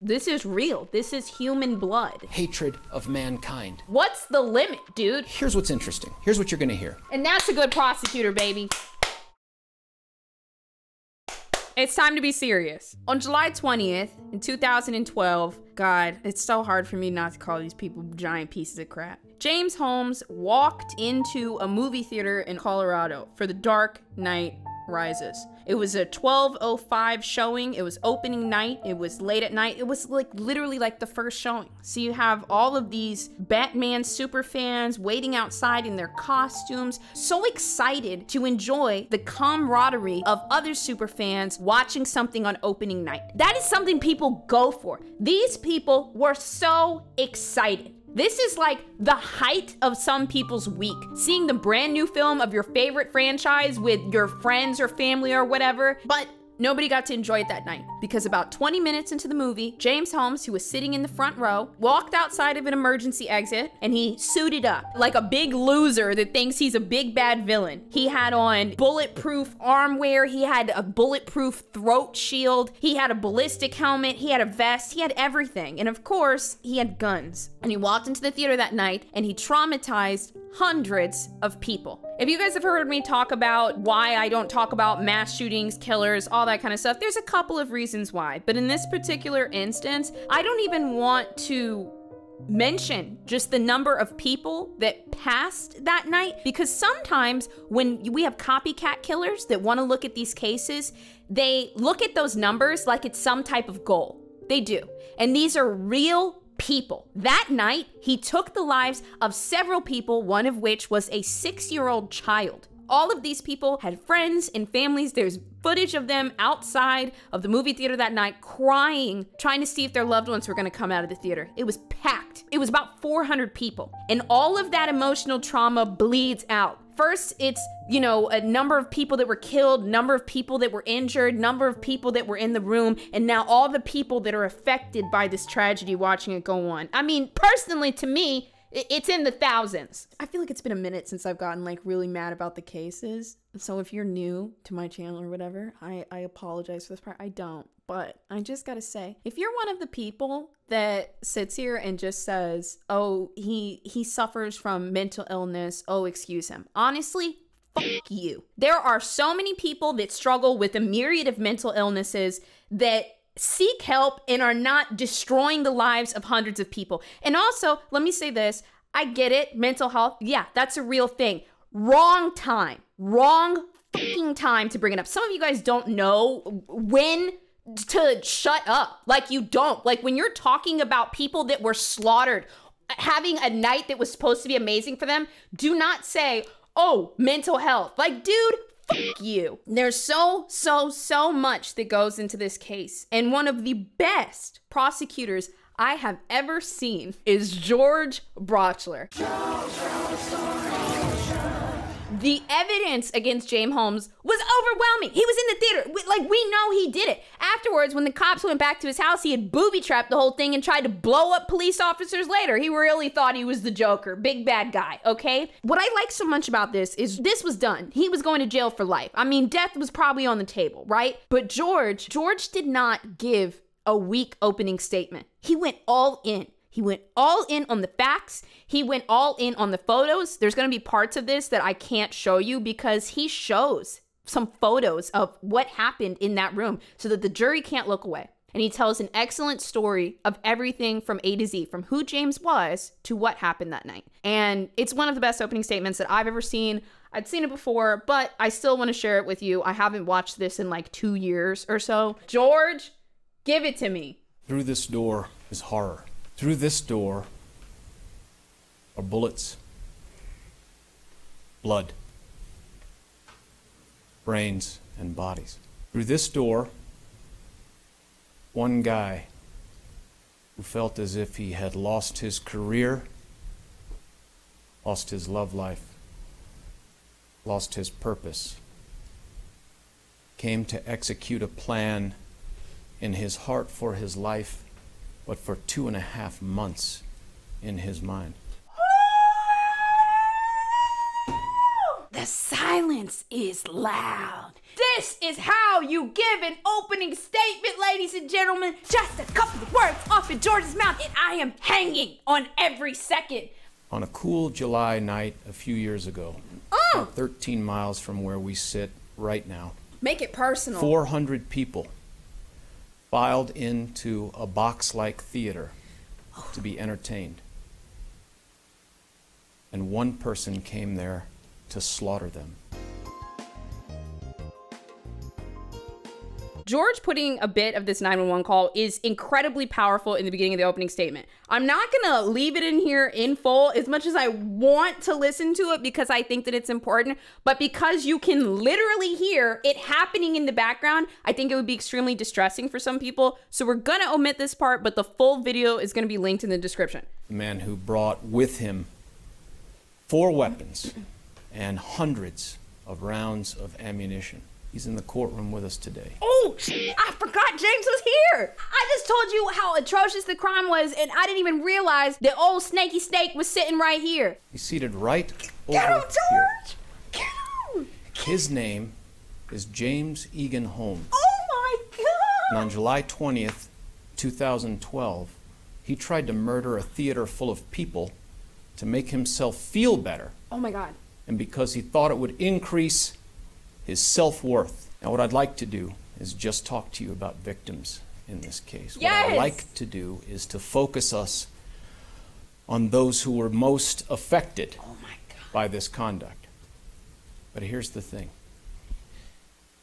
This is real. This is human blood. Hatred of mankind. What's the limit, dude? Here's what's interesting. Here's what you're gonna hear. And that's a good prosecutor, baby. It's time to be serious. On July 20th, in 2012, God, it's so hard for me not to call these people giant pieces of crap. James Holmes walked into a movie theater in Colorado for The Dark Knight Rises. It was a 12:05 showing. It was opening night. It was late at night. It was like literally like the first showing. So you have all of these Batman super fans waiting outside in their costumes, so excited to enjoy the camaraderie of other super fans watching something on opening night. That is something people go for. These people were so excited. This is like the height of some people's week. Seeing the brand new film of your favorite franchise with your friends or family or whatever, but nobody got to enjoy it that night because about 20 minutes into the movie, James Holmes, who was sitting in the front row, walked outside of an emergency exit and he suited up like a big loser that thinks he's a big bad villain. He had on bulletproof armwear. He had a bulletproof throat shield. He had a ballistic helmet. He had a vest. He had everything. And of course, he had guns. And he walked into the theater that night and he traumatized hundreds of people. If you guys have heard me talk about why I don't talk about mass shootings, killers, all that kind of stuff, there's a couple of reasons why. But in this particular instance, I don't even want to mention just the number of people that passed that night, because sometimes when we have copycat killers that want to look at these cases, they look at those numbers like it's some type of goal. They do. And these are real people. That night, he took the lives of several people, one of which was a 6-year-old child. All of these people had friends and families. There's footage of them outside of the movie theater that night crying, trying to see if their loved ones were gonna come out of the theater. It was packed. It was about 400 people. And all of that emotional trauma bleeds out. First, it's, you know, a number of people that were killed, number of people that were injured, number of people that were in the room, and now all the people that are affected by this tragedy watching it go on. I mean, personally, to me, it's in the thousands. I feel like it's been a minute since I've gotten like really mad about the cases. So if you're new to my channel or whatever, I apologize for this part. I don't, but I just gotta say, if you're one of the people that sits here and just says, oh, he suffers from mental illness, oh, excuse him. Honestly, fuck you. There are so many people that struggle with a myriad of mental illnesses that seek help and are not destroying the lives of hundreds of people. And also, let me say this, I get it, mental health, yeah, that's a real thing. Wrong time, wrong fucking time to bring it up. Some of you guys don't know when to shut up. Like, you don't. Like, when you're talking about people that were slaughtered, having a night that was supposed to be amazing for them, do not say, oh, mental health. Like, dude, fuck you. There's so much that goes into this case. And one of the best prosecutors I have ever seen is George Brochler. The evidence against James Holmes was overwhelming. He was in the theater. Like, we know he did it. Afterwards, when the cops went back to his house, he had booby-trapped the whole thing and tried to blow up police officers later. He really thought he was the Joker. Big bad guy, okay? What I like so much about this is this was done. He was going to jail for life. I mean, death was probably on the table, right? But George did not give a weak opening statement. He went all in. He went all in on the facts. He went all in on the photos. There's going to be parts of this that I can't show you because he shows some photos of what happened in that room so that the jury can't look away. And he tells an excellent story of everything from A to Z, from who James was to what happened that night. And it's one of the best opening statements that I've ever seen. I'd seen it before, but I still want to share it with you. I haven't watched this in like 2 years or so. George, give it to me. Through this door is horror. Through this door are bullets, blood, brains, and bodies. Through this door, one guy who felt as if he had lost his career, lost his love life, lost his purpose, came to execute a plan in his heart for his life, but for 2.5 months in his mind. The silence is loud. This is how you give an opening statement, ladies and gentlemen. Just a couple of words of George's mouth, and I am hanging on every second. On a cool July night a few years ago, about 13 miles from where we sit right now, make it personal. 400 people filed into a box-like theater to be entertained. And one person came there to slaughter them. George putting a bit of this 911 call is incredibly powerful in the beginning of the opening statement. I'm not gonna leave it in here in full as much as I want to listen to it because I think that it's important, but because you can literally hear it happening in the background, I think it would be extremely distressing for some people. So we're gonna omit this part, but the full video is gonna be linked in the description. The man who brought with him 4 weapons and hundreds of rounds of ammunition. He's in the courtroom with us today. Oh, I forgot James was here. I just told you how atrocious the crime was, and I didn't even realize the old snaky snake was sitting right here. He's seated right Get over him, George! here. Get him! His name is James Egan Holmes. Oh my God! And on July 20th, 2012, he tried to murder a theater full of people to make himself feel better. Oh my God. And because he thought it would increase his self-worth. Now what I'd like to do is just talk to you about victims in this case. Yes! What I'd like to do is to focus us on those who were most affected by this conduct. But here's the thing.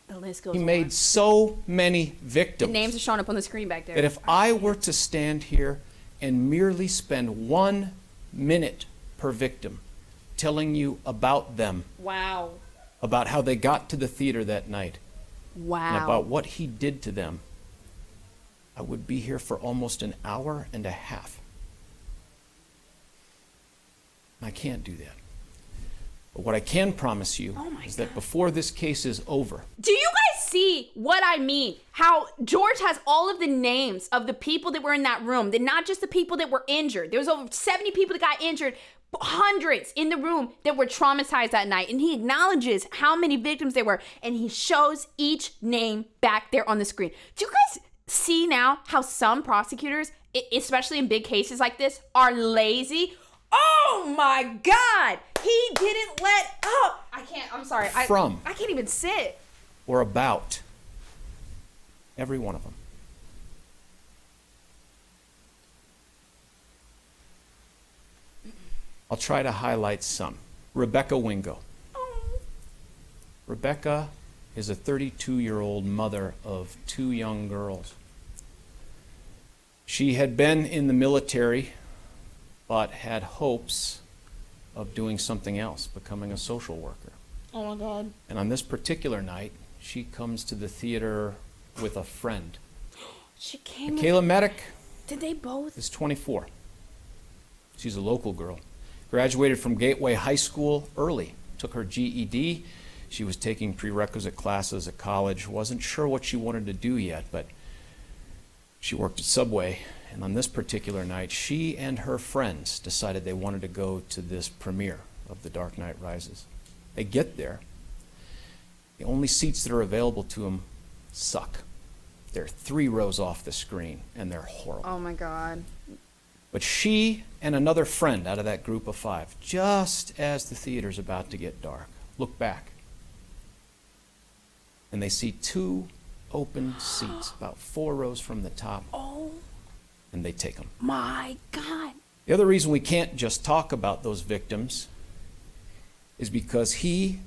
The list goes He on. made so many victims. The names are showing up on the screen back there. That if I were to stand here and merely spend 1 minute per victim telling you about them, Wow. about how they got to the theater that night, Wow. and about what he did to them, I would be here for almost an hour and a half. I can't do that. But what I can promise you is that before this case is over, Do you guys see what I mean? How George has all of the names of the people that were in that room. They're not just the people that were injured. There was over 70 people that got injured, hundreds in the room that were traumatized that night. And he acknowledges how many victims there were. And he shows each name back there on the screen. Do you guys see now how some prosecutors, especially in big cases like this, are lazy? Oh my God! He didn't let up. I can't, I'm sorry. I can't even sit. or about every one of them. I'll try to highlight some. Rebecca Wingo. Rebecca is a 32-year-old mother of 2 young girls. She had been in the military, but had hopes of doing something else, becoming a social worker. Oh my God. And on this particular night, she comes to the theater with a friend. She came Kayla Medic Did they both? is 24. She's a local girl. Graduated from Gateway High School early. Took her GED. She was taking prerequisite classes at college. Wasn't sure what she wanted to do yet, but she worked at Subway. And on this particular night, she and her friends decided they wanted to go to this premiere of The Dark Knight Rises. They get there. The only seats that are available to them suck. They're 3 rows off the screen, and they're horrible. Oh my God. But she and another friend out of that group of 5, just as the theater's about to get dark, look back. And they see 2 open seats, about 4 rows from the top. Oh and they take them. my God. The other reason we can't just talk about those victims is because he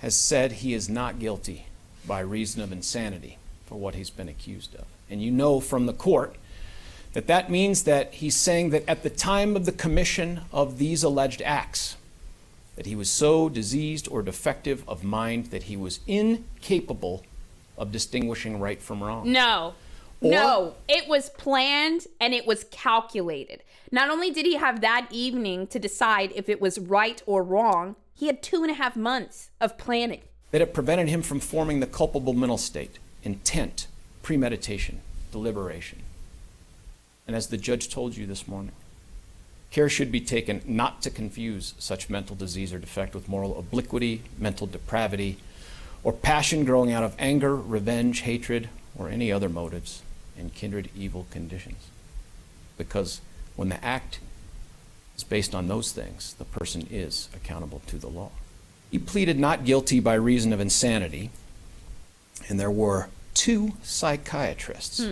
has said he is not guilty by reason of insanity for what he's been accused of. And you know from the court that that means that he's saying that at the time of the commission of these alleged acts, that he was so diseased or defective of mind that he was incapable of distinguishing right from wrong. No. No, it was planned and it was calculated. Not only did he have that evening to decide if it was right or wrong, he had 2.5 months of planning. That it prevented him from forming the culpable mental state, intent, premeditation, deliberation. And as the judge told you this morning, care should be taken not to confuse such mental disease or defect with moral obliquity, mental depravity, or passion growing out of anger, revenge, hatred, or any other motives and kindred evil conditions. because when the act is based on those things, the person is accountable to the law. He pleaded not guilty by reason of insanity, and there were 2 psychiatrists,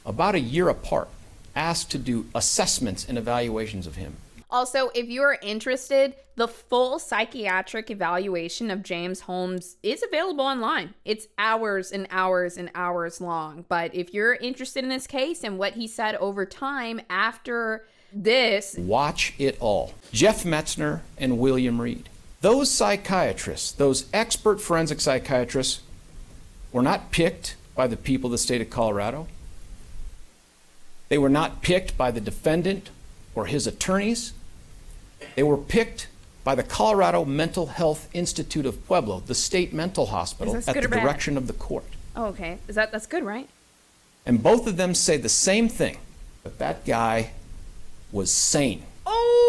about a year apart, asked to do assessments and evaluations of him. Also, if you're interested, the full psychiatric evaluation of James Holmes is available online. It's hours and hours and hours long. But if you're interested in this case and what he said over time after this, watch it all. Jeff Metzner and William Reed. Those psychiatrists, those expert forensic psychiatrists, were not picked by the people of the state of Colorado. They were not picked by the defendant or his attorneys. They were picked by the Colorado Mental Health Institute of Pueblo, the state mental hospital, at the direction of the court. Oh, okay. That's good, right? And both of them say the same thing, that guy was sane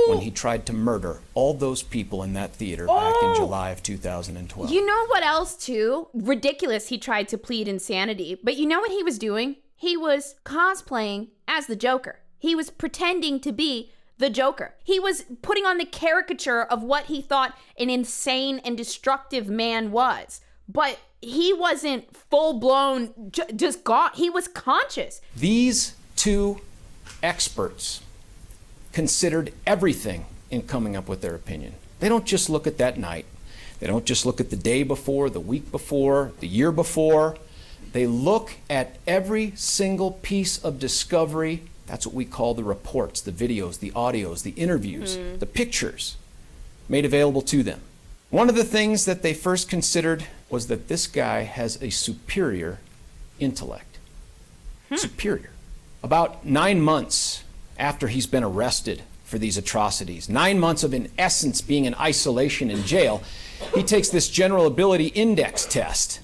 when he tried to murder all those people in that theater back in July of 2012. You know what else, too? Ridiculous he tried to plead insanity. But you know what he was doing? He was cosplaying as the Joker. He was pretending to be the Joker. He was putting on the caricature of what he thought an insane and destructive man was. But he wasn't full-blown, just gone. He was conscious. These 2 experts considered everything in coming up with their opinion. They don't just look at that night. They don't just look at the day before, the week before, the year before. They look at every single piece of discovery. That's what we call the reports, the videos, the audios, the interviews, the pictures made available to them. One of the things that they first considered was that this guy has a superior intellect. Superior. About 9 months after he's been arrested for these atrocities, 9 months of, in essence, being in isolation in jail, he takes this general ability index test.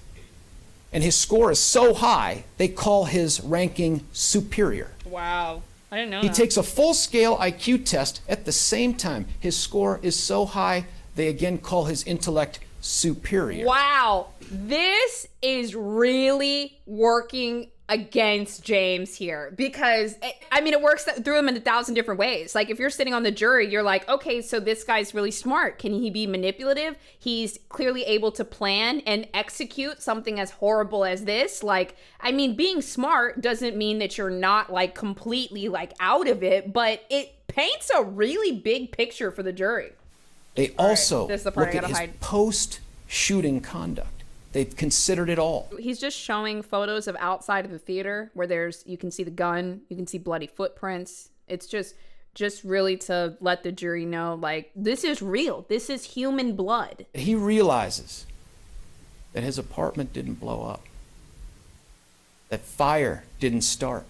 And his score is so high, they call his ranking superior. Wow. I didn't know He that. takes a full-scale IQ test at the same time. His score is so high, they again call his intellect superior. Wow. This is really working against James here because, I mean, it works through him in 1,000 different ways. Like, if you're sitting on the jury, you're like, okay, so this guy's really smart. Can he be manipulative? He's clearly able to plan and execute something as horrible as this. Like, I mean, being smart doesn't mean that you're not, like, completely, like, out of it, but it paints a really big picture for the jury. They also this is the part look I at gotta his hide. post-shooting conduct. They've considered it all. He's just showing photos of outside of the theater where you can see the gun, you can see bloody footprints. It's just really to let the jury know, like, this is real. This is human blood. He realizes that his apartment didn't blow up, that fire didn't start,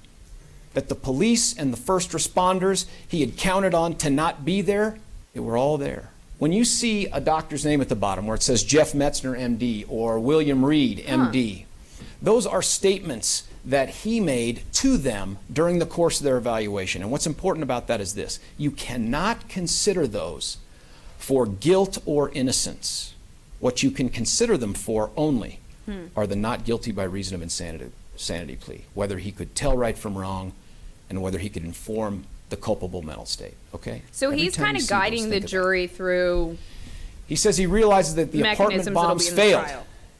that the police and the first responders he had counted on to not be there, they were all there. When you see a doctor's name at the bottom where it says Jeff Metzner, MD, or William Reed, MD, those are statements that he made to them during the course of their evaluation. And what's important about that is this: you cannot consider those for guilt or innocence. What you can consider them for only are the not guilty by reason of insanity plea, whether he could tell right from wrong and whether he could inform the culpable mental state, okay? So he's kind of guiding the jury through. He says he realizes that the apartment bombs failed.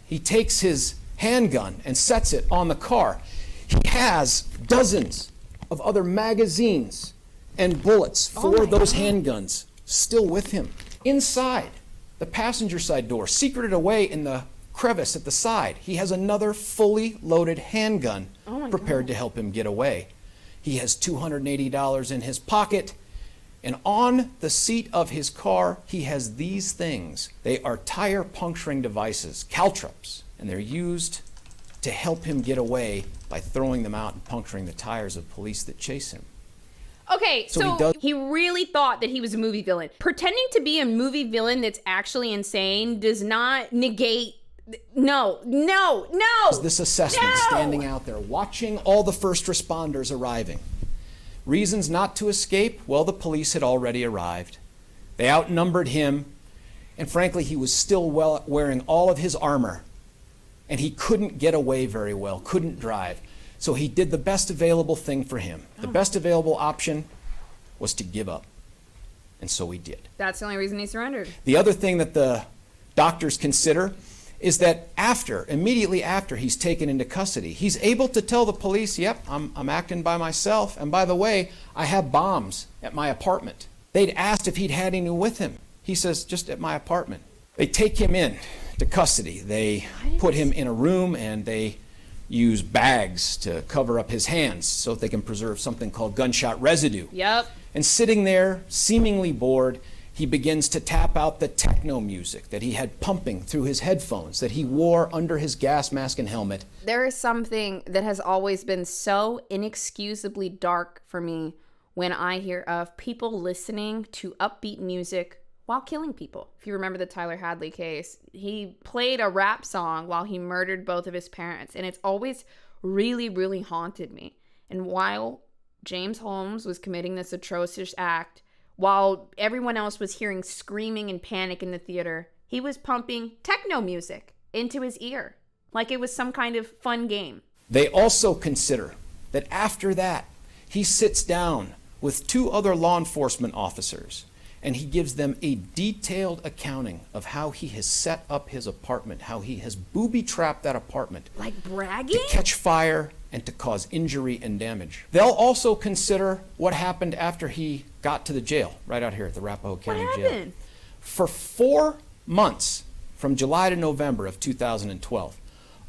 He takes his handgun and sets it on the car. He has dozens of other magazines and bullets for those handguns still with him. Inside the passenger side door, secreted away in the crevice at the side, he has another fully loaded handgun prepared to help him get away. He has $280 in his pocket, and on the seat of his car, he has these things. They are tire puncturing devices, caltrops, and they're used to help him get away by throwing them out and puncturing the tires of police that chase him. Okay, so he really thought that he was a movie villain. Pretending to be a movie villain that's actually insane does not negate. No. This assessment standing out there, watching all the first responders arriving. Reasons not to escape? Well, the police had already arrived. They outnumbered him, and frankly, he was still wearing all of his armor, and he couldn't get away very well, couldn't drive. So he did the best available thing for him. The best available option was to give up. And so he did. That's the only reason he surrendered. The other thing that the doctors consider is that immediately after he's taken into custody, he's able to tell the police, yep, I'm acting by myself. And by the way, I have bombs at my apartment. They'd asked if he'd had any with him. He says, just at my apartment. They take him in to custody. They put him in a room and they use bags to cover up his hands so that they can preserve something called gunshot residue. Yep. And sitting there, seemingly bored, he begins to tap out the techno music that he had pumping through his headphones that he wore under his gas mask and helmet. There is something that has always been so inexcusably dark for me when I hear of people listening to upbeat music while killing people. If you remember the Tyler Hadley case, he played a rap song while he murdered both of his parents, and it's always really, really haunted me. And while James Holmes was committing this atrocious act, while everyone else was hearing screaming and panic in the theater, he was pumping techno music into his ear like it was some kind of fun game. They also consider that after that, he sits down with 2 other law enforcement officers and he gives them a detailed accounting of how he has set up his apartment, how he has booby-trapped that apartment. Like bragging? To catch fire and to cause injury and damage. They'll also consider what happened after he got to the jail, right out here at the Arapahoe County Jail. What happened? For 4 months, from July to November of 2012,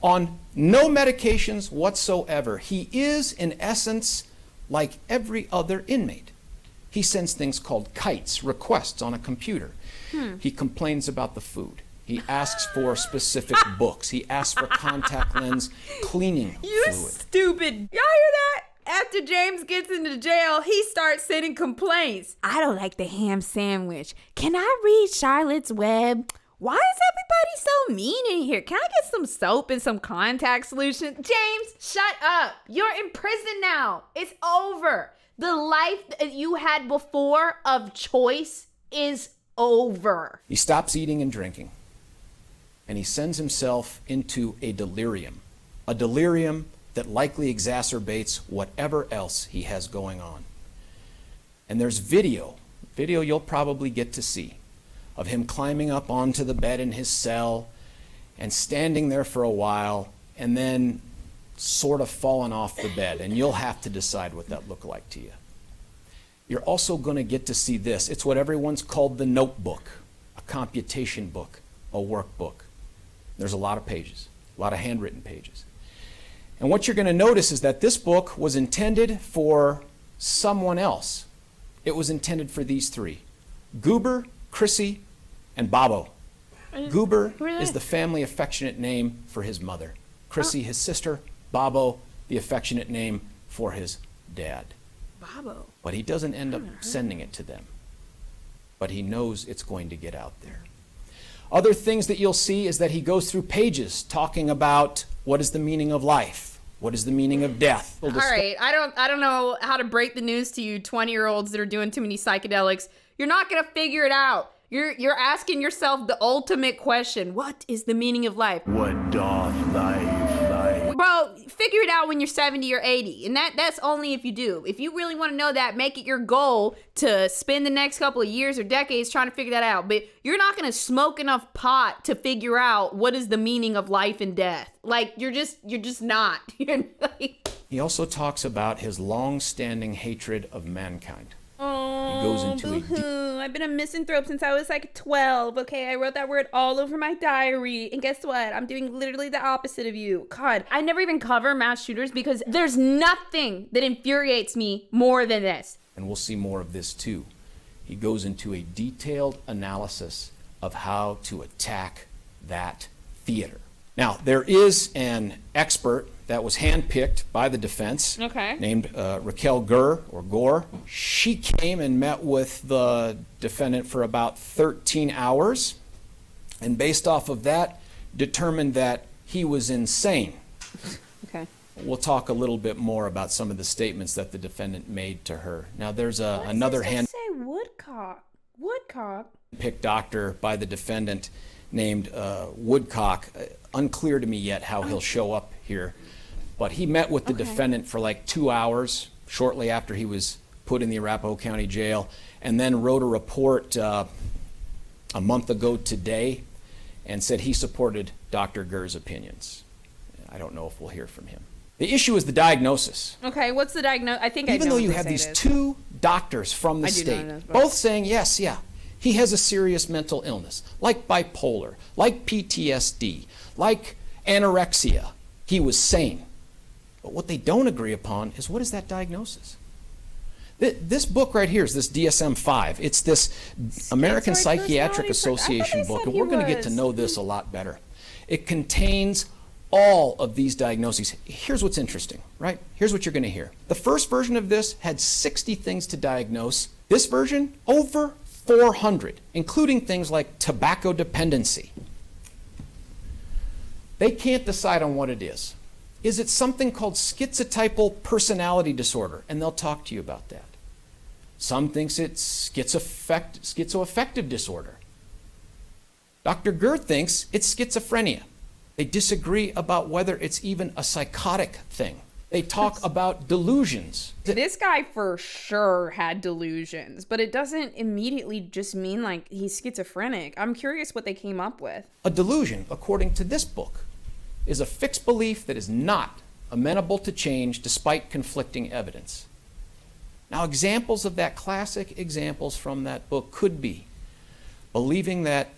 on no medications whatsoever, he is, in essence, like every other inmate. He sends things called kites, requests on a computer. He complains about the food. He asks for specific books. He asks for contact lens cleaning You fluid. stupid. Y'all hear that? After James gets into jail, he starts sending complaints. I don't like the ham sandwich. Can I read Charlotte's Web? Why is everybody so mean in here? Can I get some soap and some contact solution? James, shut up. You're in prison now. It's over. The life that you had before of choice is over. He stops eating and drinking, and he sends himself into a delirium that likely exacerbates whatever else he has going on. And there's video you'll probably get to see, of him climbing up onto the bed in his cell and standing there for a while and then sort of falling off the bed, and you'll have to decide what that looked like to you. You're also going to get to see this. It's what everyone's called the notebook, a computation book, a workbook. There's a lot of pages, a lot of handwritten pages. And what you're going to notice is that this book was intended for someone else. It was intended for these 3, Goober, Chrissy, and Bobo. Goober is the family affectionate name for his mother. Chrissy, his sister. Bobo, the affectionate name for his dad. Bobo. But he doesn't end up sending it to them. But he knows it's going to get out there. Other things that you'll see is that he goes through pages talking about what is the meaning of life, what is the meaning of death. All right, I don't know how to break the news to you 20-year-olds that are doing too many psychedelics. You're not going to figure it out. You're asking yourself the ultimate question. What is the meaning of life? What doth life like? Bro, figure it out when you're 70 or 80. And that's only if you do. If you really want to know that, make it your goal to spend the next couple of years or decades trying to figure that out. But you're not going to smoke enough pot to figure out what is the meaning of life and death. Like, you're just not. He also talks about his long-standing hatred of mankind. Oh, He goes into a boo-hoo. I've been a misanthrope since I was like 12, okay? I wrote that word all over my diary. And guess what? I'm doing literally the opposite of you. God, I never even cover mass shooters because there's nothing that infuriates me more than this. And we'll see more of this too. He goes into a detailed analysis of how to attack that theater. Now, there is an expert that was handpicked by the defense, named Raquel Gore. She came and met with the defendant for about 13 hours, and based off of that, determined that he was insane. Okay. We'll talk a little bit more about some of the statements that the defendant made to her. Now, there's another hand. Say Woodcock. Woodcock. Picked doctor by the defendant named Woodcock. Unclear to me yet how he'll show up here. but he met with the defendant for like 2 hours shortly after he was put in the Arapahoe County Jail, and then wrote a report a month ago today and said he supported Dr. Gurr's opinions. I don't know if we'll hear from him. The issue is the diagnosis. Okay, what's the diagnosis? I think even though you have these two doctors from the state, both saying, yes, yeah, he has a serious mental illness, like bipolar, like PTSD, like anorexia. He was sane. But what they don't agree upon is, what is that diagnosis? This book right here is this DSM-5. It's this American Psychiatric Association book, and we're going to get to know this a lot better. It contains all of these diagnoses. Here's what's interesting, right? Here's what you're going to hear. The first version of this had 60 things to diagnose. This version, over 400, including things like tobacco dependency. They can't decide on what it is. Is it something called schizotypal personality disorder? And they'll talk to you about that. Some thinks it's schizoaffective disorder. Dr. Gurr thinks it's schizophrenia. They disagree about whether it's even a psychotic thing. They talk about delusions. This guy for sure had delusions, but it doesn't immediately just mean like he's schizophrenic. I'm curious what they came up with. A delusion, according to this book, is a fixed belief that is not amenable to change despite conflicting evidence. Now, examples of that, classic examples from that book, could be believing that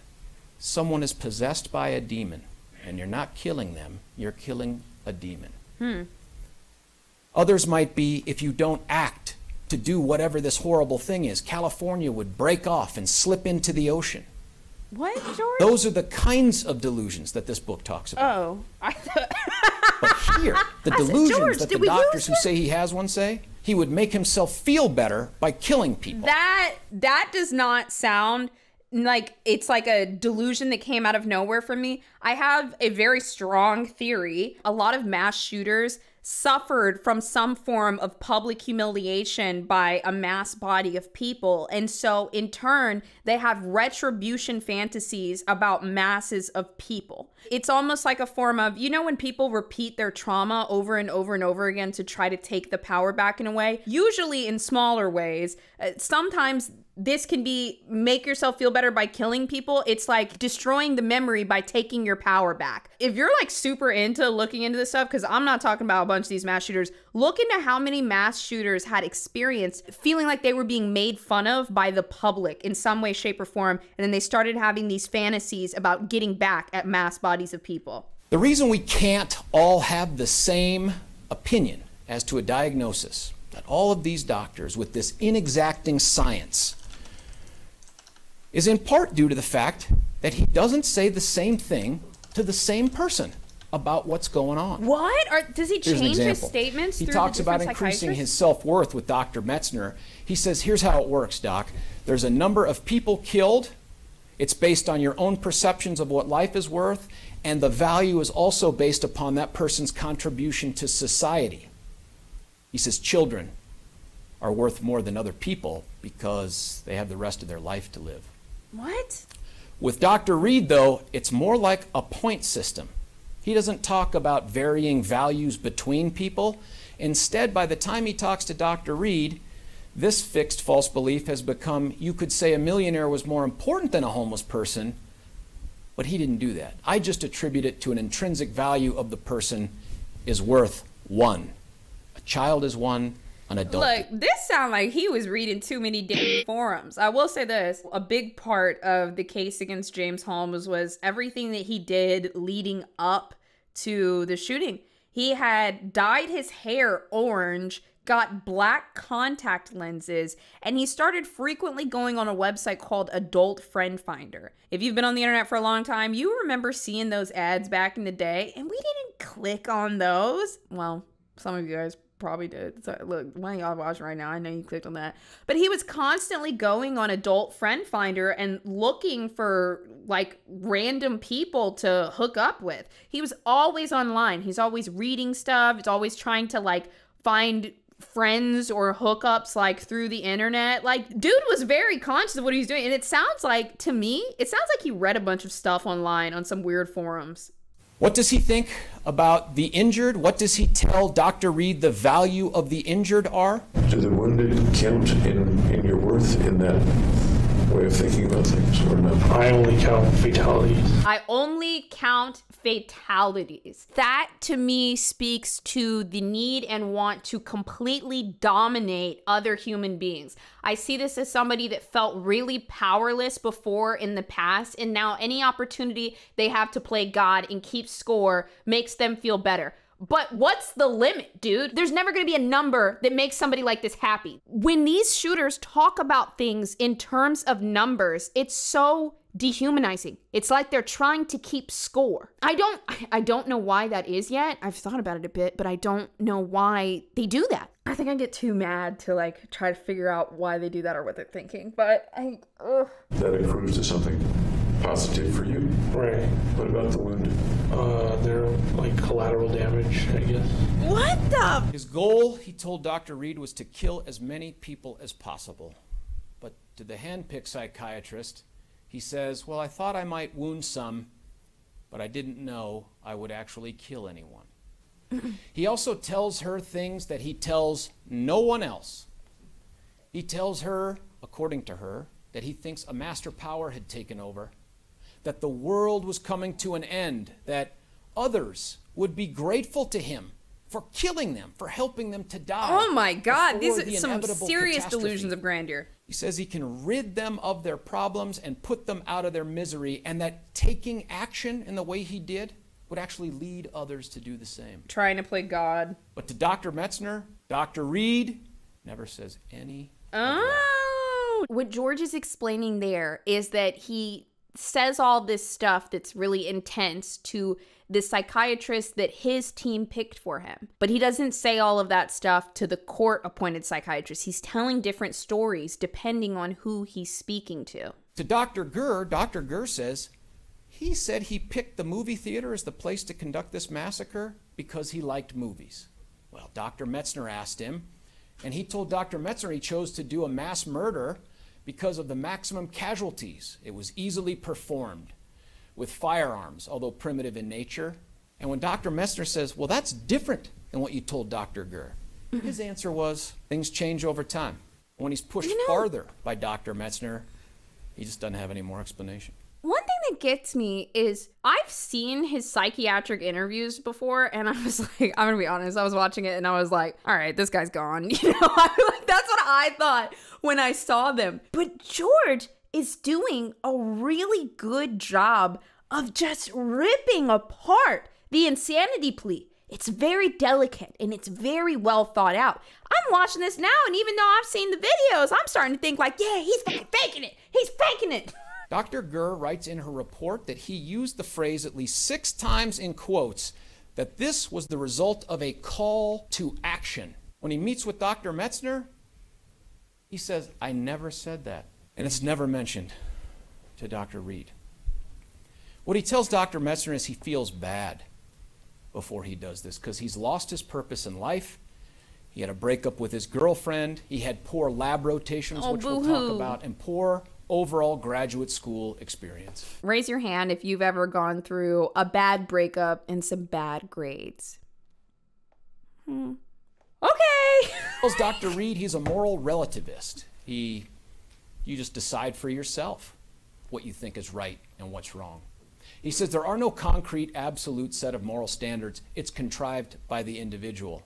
someone is possessed by a demon and you're not killing them, you're killing a demon. Others might be, if you don't act to do whatever this horrible thing is, California would break off and slip into the ocean. What, George? Those are the kinds of delusions that this book talks about. Oh, I thought... But here, the delusions George, that the doctors who say he has one say, he would make himself feel better by killing people. That does not sound like it's like a delusion that came out of nowhere for me. I have a very strong theory. A lot of mass shooters suffered from some form of public humiliation by a mass body of people. And so in turn, they have retribution fantasies about masses of people. It's almost like a form of, you know, when people repeat their trauma over and over and over again to try to take the power back in a way, usually in smaller ways. Sometimes this can be make yourself feel better by killing people. It's like destroying the memory by taking your power back. If you're like super into looking into this stuff, because I'm not talking about a bunch of these mass shooters, look into how many mass shooters had experienced feeling like they were being made fun of by the public in some way, shape, or form. And then they started having these fantasies about getting back at mass bodies of people. The reason we can't all have the same opinion as to a diagnosis, that all of these doctors with this inexacting science, is in part due to the fact that he doesn't say the same thing to the same person about what's going on. What? Or does he change his statements? He talks about increasing his self-worth with Dr. Metzner. He says, here's how it works, Doc. There's a number of people killed. It's based on your own perceptions of what life is worth, and the value is also based upon that person's contribution to society. He says children are worth more than other people because they have the rest of their life to live. What? With Dr. Reed, though, it's more like a point system. He doesn't talk about varying values between people. Instead, by the time he talks to Dr. Reed, this fixed false belief has become, you could say a millionaire was more important than a homeless person, but he didn't do that. I just attribute it to an intrinsic value of the person is worth one. A child is one. An adult. Look, this sounds like he was reading too many different forums. I will say this, a big part of the case against James Holmes was everything that he did leading up to the shooting. He had dyed his hair orange, got black contact lenses, and he started frequently going on a website called Adult Friend Finder. If you've been on the internet for a long time, you remember seeing those ads back in the day, and we didn't click on those. Well, some of you guys probably did. So look, one of y'all watching right now, I know you clicked on that. But he was constantly going on Adult Friend Finder and looking for like random people to hook up with. He was always online. He's always reading stuff. He's always trying to like find friends or hookups like through the internet. Like, dude was very conscious of what he was doing. And it sounds like, to me, it sounds like he read a bunch of stuff online on some weird forums. What does he think about the injured? What does he tell Dr. Reed the value of the injured are? Do the wounded count in your worth in that way of thinking about things, or no? I only count fatalities. I only count fatalities. That to me speaks to the need and want to completely dominate other human beings. I see this as somebody that felt really powerless before in the past, and now any opportunity they have to play God and keep score makes them feel better. But what's the limit, dude? There's never gonna be a number that makes somebody like this happy. When these shooters talk about things in terms of numbers, it's so dehumanizing. It's like they're trying to keep score. I don't know why that is yet. I've thought about it a bit, but I don't know why they do that. I think I get too mad to like try to figure out why they do that or what they're thinking. But That accrues to something positive for you. Right. What about the wounded? They're like collateral damage, I guess. what the? His goal, he told Dr. Reed, was to kill as many people as possible. But to the handpicked psychiatrist, he says, well, I thought I might wound some, but I didn't know I would actually kill anyone. He also tells her things that he tells no one else. He tells her, according to her, that he thinks a master power had taken over, that the world was coming to an end, that others would be grateful to him for killing them, for helping them to die. Oh my God, these before are the some inevitable serious catastrophe. delusions of grandeur. He says he can rid them of their problems and put them out of their misery, and that taking action in the way he did would actually lead others to do the same. Trying to play God. But to Dr. Metzner, Dr. Reed never says any of that. Oh, what George is explaining there is that he says all this stuff that's really intense to the psychiatrist that his team picked for him. But he doesn't say all of that stuff to the court-appointed psychiatrist. He's telling different stories depending on who he's speaking to. To Dr. Gurr says he said he picked the movie theater as the place to conduct this massacre because he liked movies. Well, Dr. Metzner asked him, and he told Dr. Metzner he chose to do a mass murder because of the maximum casualties. It was easily performed with firearms, although primitive in nature. And when Dr. Metzner says, well, that's different than what you told Dr. Gurr, his answer was, things change over time. When he's pushed farther by Dr. Metzner, he just doesn't have any more explanation. One thing that gets me is I've seen his psychiatric interviews before, and I was like, I'm gonna be honest, I was watching it and I was like, all right, this guy's gone. You know, that's what I thought when I saw them. But George is doing a really good job of just ripping apart the insanity plea. It's very delicate and it's very well thought out. I'm watching this now, and even though I've seen the videos, I'm starting to think like, yeah, he's fucking faking it. He's faking it. Dr. Gurr writes in her report that he used the phrase at least 6 times in quotes, that this was the result of a call to action. When he meets with Dr. Metzner, he says, I never said that. And it's never mentioned to Dr. Reed. What he tells Dr. Metzner is he feels bad before he does this because he's lost his purpose in life. He had a breakup with his girlfriend. He had poor lab rotations, which we'll talk about, and poor overall graduate school experience. Raise your hand if you've ever gone through a bad breakup and some bad grades. Okay. Tells Dr. Reed he's a moral relativist. You just decide for yourself what you think is right and what's wrong. He says there are no concrete, absolute set of moral standards. It's contrived by the individual.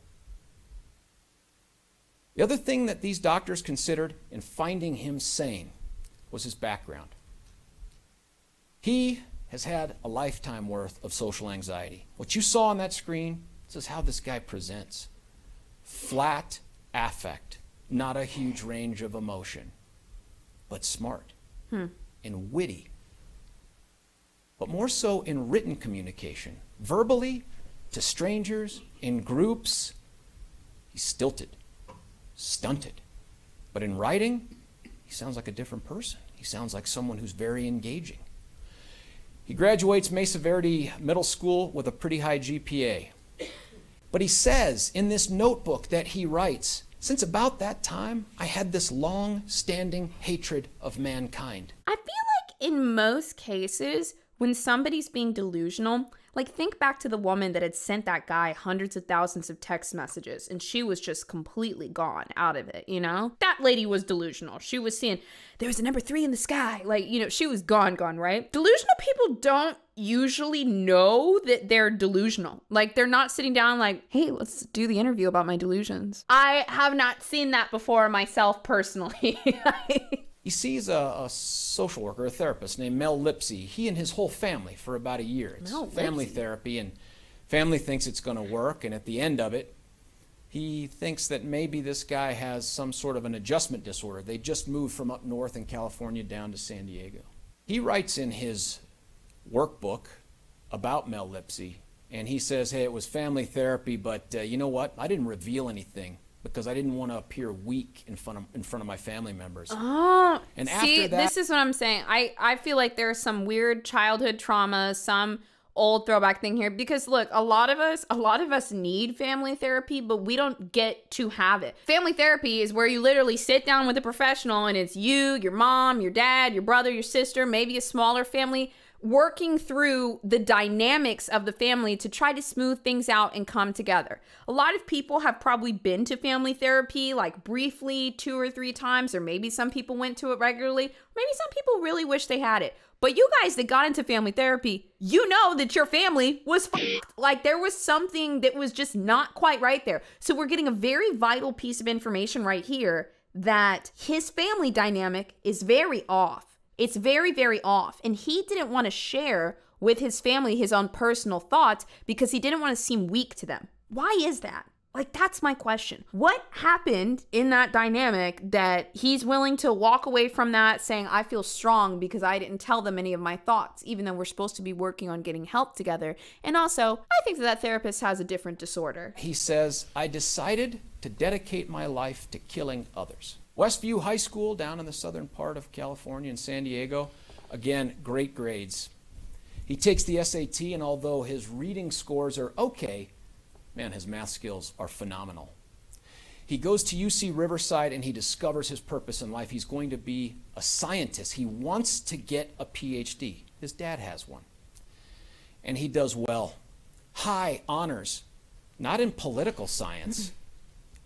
The other thing that these doctors considered in finding him sane was his background. He has had a lifetime worth of social anxiety. What you saw on that screen, this is how this guy presents. Flat affect, not a huge range of emotion, but smart and witty. But more so in written communication. Verbally, to strangers, in groups, he's stilted, stunted. But in writing, he sounds like a different person. He sounds like someone who's very engaging. He graduates Mesa Verde Middle School with a pretty high GPA. But he says in this notebook that he writes, since about that time, I had this long-standing hatred of mankind. I feel like in most cases, when somebody's being delusional, Like, think back to the woman that had sent that guy hundreds of thousands of text messages, and she was just completely gone out of it, you know? That lady was delusional. She was seeing, there was a number 3 in the sky. Like, you know, she was gone, right? Delusional people don't usually know that they're delusional. Like, they're not sitting down like, hey, let's do the interview about my delusions. I have not seen that before myself personally. He sees a social worker, a therapist named Mel Lipsy. He and his whole family for about a year. It's family therapy, and family thinks it's going to work, and at the end of it, he thinks that maybe this guy has some sort of an adjustment disorder. They just moved from up north in California down to San Diego. He writes in his workbook about Mel Lipsy, and he says, hey, it was family therapy, but you know what? I didn't reveal anything because I didn't want to appear weak in front of my family members. Oh, and see, after that, this is what I'm saying. I feel like there's some weird childhood trauma, some old throwback thing here, because look, a lot of us need family therapy, but we don't get to have it. Family therapy is where you literally sit down with a professional, and it's you, your mom, your dad, your brother, your sister, maybe a smaller family, working through the dynamics of the family to try to smooth things out and come together. A lot of people have probably been to family therapy like briefly 2 or 3 times, or maybe some people went to it regularly. Maybe some people really wish they had it. But you guys that got into family therapy, you know that your family was fucked. Like, there was something that was just not quite right there. So we're getting a very vital piece of information right here that his family dynamic is very off. It's very, very off. And he didn't want to share with his family his own personal thoughts because he didn't want to seem weak to them. Why is that? Like, that's my question. What happened in that dynamic that he's willing to walk away from that saying, I feel strong because I didn't tell them any of my thoughts, even though we're supposed to be working on getting help together? And also, I think that therapist has a different disorder. He says, I decided to dedicate my life to killing others. Westview High School down in the southern part of California in San Diego. Again, great grades. He takes the SAT, and although his reading scores are okay, man, his math skills are phenomenal. He goes to UC Riverside and he discovers his purpose in life. He's going to be a scientist. He wants to get a PhD. His dad has one. And he does well. High honors, not in political science,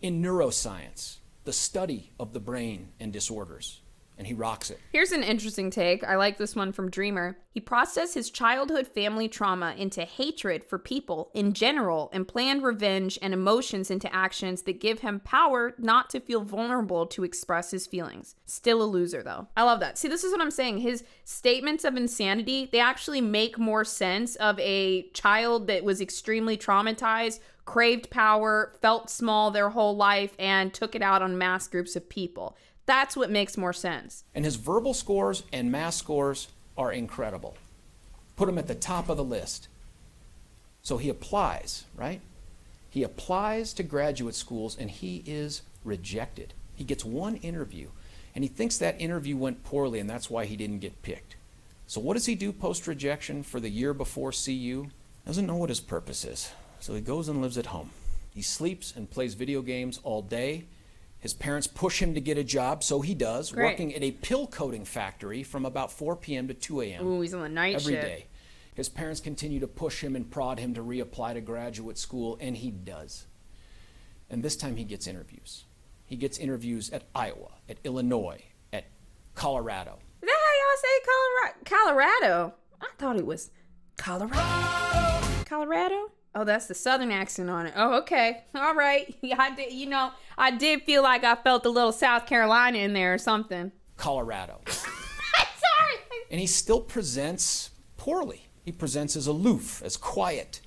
in neuroscience, the study of the brain and disorders. And he rocks it. Here's an interesting take. I like this one from Dreamer. He processed his childhood family trauma into hatred for people in general and planned revenge and emotions into actions that give him power not to feel vulnerable to express his feelings. Still a loser, though. I love that. See, this is what I'm saying. His statements of insanity, they actually make more sense of a child that was extremely traumatized, craved power, felt small their whole life, and took it out on mass groups of people. That's what makes more sense. And his verbal scores and math scores are incredible. Put him at the top of the list. So he applies, right? He applies to graduate schools and he is rejected. He gets one interview and he thinks that interview went poorly and that's why he didn't get picked. So what does he do post-rejection for the year before CU? Doesn't know what his purpose is. So he goes and lives at home. He sleeps and plays video games all day. His parents push him to get a job, so he does, working at a pill coating factory from about 4 p.m. to 2 a.m. Ooh, he's on the night every shift. day. His parents continue to push him and prod him to reapply to graduate school, and he does. And this time he gets interviews. He gets interviews at Iowa, at Illinois, at Colorado. Is that how y'all say Colorado? I thought it was Colorado. Colorado? Oh, that's the southern accent on it. Oh, okay. All right. Yeah, I did, I did feel like I felt a little South Carolina in there or something. Colorado. Sorry. And he still presents poorly. He presents as aloof, as quiet.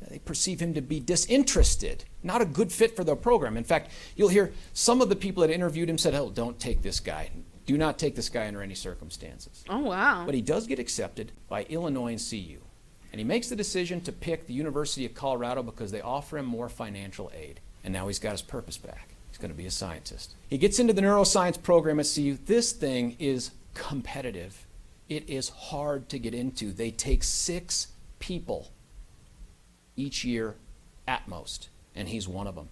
They perceive him to be disinterested, not a good fit for their program. In fact, you'll hear some of the people that interviewed him said, oh, don't take this guy. Do not take this guy under any circumstances. Oh, wow. But he does get accepted by Illinois and CU. And he makes the decision to pick the University of Colorado because they offer him more financial aid. And now he's got his purpose back. He's going to be a scientist. He gets into the neuroscience program at CU. This thing is competitive. It is hard to get into. They take 6 people each year at most, and he's one of them.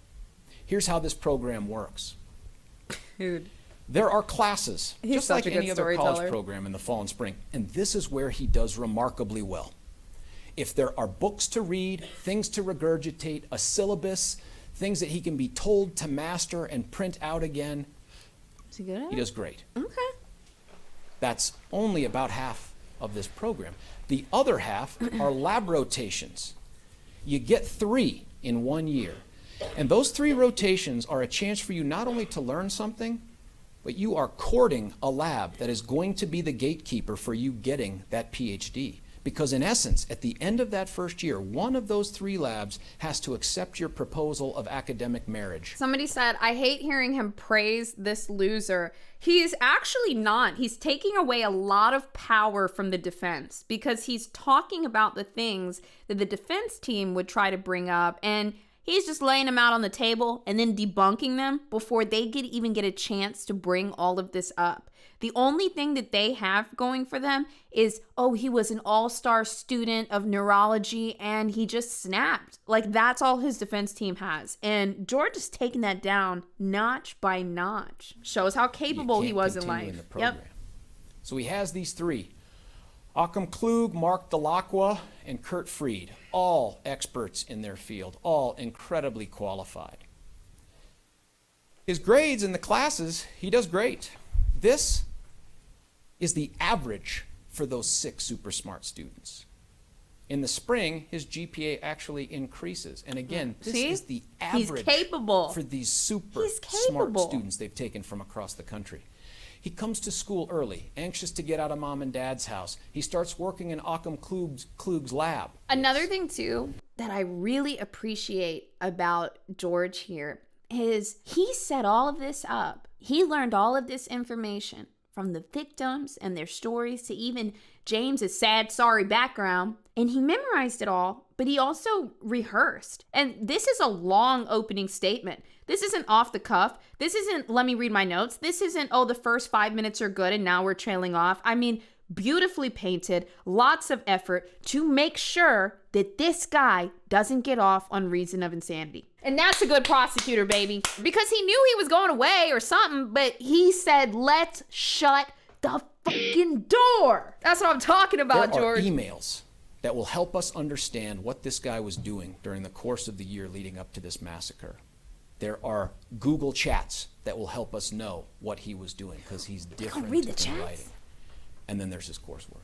Here's how this program works. Dude. There are classes, He's just like such a good any other college storyteller. program in the fall and spring. And this is where he does remarkably well. If there are books to read, things to regurgitate, a syllabus, things that he can be told to master and print out again, Is he good at it? he does great. Okay. That's only about half of this program. The other half are lab rotations. You get 3 in 1 year. And those 3 rotations are a chance for you not only to learn something, but you are courting a lab that is going to be the gatekeeper for you getting that PhD. Because in essence, at the end of that first year, one of those 3 labs has to accept your proposal of academic marriage. Somebody said, I hate hearing him praise this loser. He's actually not. He's taking away a lot of power from the defense because he's talking about the things that the defense team would try to bring up, and he's just laying them out on the table and then debunking them before they even get a chance to bring all of this up. The only thing that they have going for them is, oh, he was an all-star student of neurology and he just snapped. Like, that's all his defense team has. And George is taking that down notch by notch. Shows how capable he was in life. Yep. So he has these 3. Occam Klug, Mark Delacqua, and Kurt Fried, all experts in their field, all incredibly qualified. His grades in the classes, he does great. This is the average for those 6 super smart students. In the spring, his GPA actually increases. And again, this is the average for these super smart students they've taken from across the country. He comes to school early, anxious to get out of mom and dad's house. He starts working in Occam Klug's lab. Another thing, too, that I really appreciate about George here is he set all of this up. He learned all of this information from the victims and their stories to even James's sad, sorry background. And he memorized it all, but he also rehearsed. And this is a long opening statement. This isn't off the cuff. This isn't, let me read my notes. This isn't, oh, the first 5 minutes are good and now we're trailing off. I mean, beautifully painted, lots of effort to make sure that this guy doesn't get off on reason of insanity. And that's a good prosecutor, baby. Because he knew he was going away or something, but he said, let's shut the fucking door. That's what I'm talking about, George. There are emails that will help us understand what this guy was doing during the course of the year leading up to this massacre. There are Google chats that will help us know what he was doing because he's different in writing. And then there's his coursework.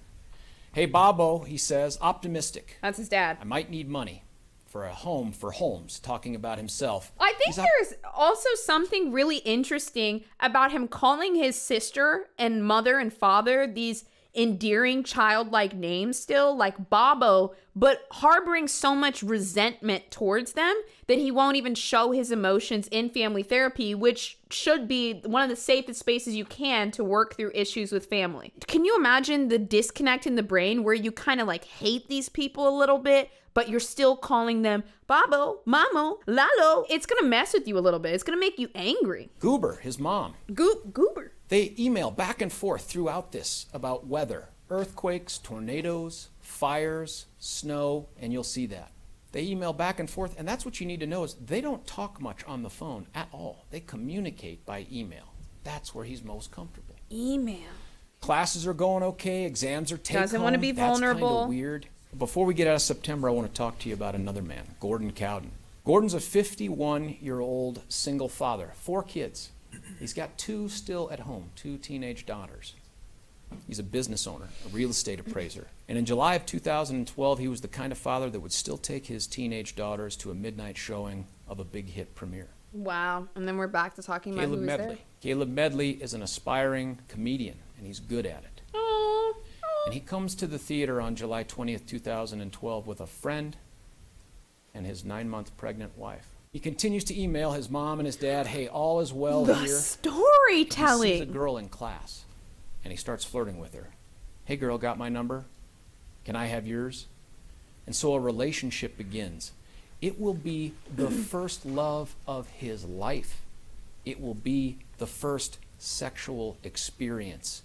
Hey, Bobo, he says, optimistic. That's his dad. I might need money for a home for Holmes, talking about himself. I think there's also something really interesting about him calling his sister and mother and father these endearing childlike names still, like Bobo, but harboring so much resentment towards them that he won't even show his emotions in family therapy, which should be one of the safest spaces you can to work through issues with family. Can you imagine the disconnect in the brain where you kind of like hate these people a little bit, but you're still calling them Babo, Mamo, Lalo? It's gonna mess with you a little bit. It's gonna make you angry. Goober, his mom. Goober. They email back and forth throughout this about weather, earthquakes, tornadoes, fires, snow, and you'll see that. They email back and forth, and that's what you need to know is they don't talk much on the phone at all. They communicate by email. That's where he's most comfortable. Email. Classes are going okay, exams are take-home. Doesn't want to be vulnerable. That's kind of weird. Before we get out of September, I want to talk to you about another man, Gordon Cowden. Gordon's a 51-year-old single father, 4 kids. He's got 2 still at home, 2 teenage daughters. He's a business owner, a real estate appraiser. And in July of 2012, he was the kind of father that would still take his teenage daughters to a midnight showing of a big hit premiere. Wow. And then we're back to talking about who was there. Caleb Medley is an aspiring comedian, and he's good at it. Aww. And he comes to the theater on July 20th, 2012 with a friend and his 9-month pregnant wife. He continues to email his mom and his dad, hey, all is well here. The storytelling. He sees a girl in class, and he starts flirting with her. Hey, girl, got my number? Can I have yours? And so a relationship begins. It will be the first love of his life. It will be the first sexual experience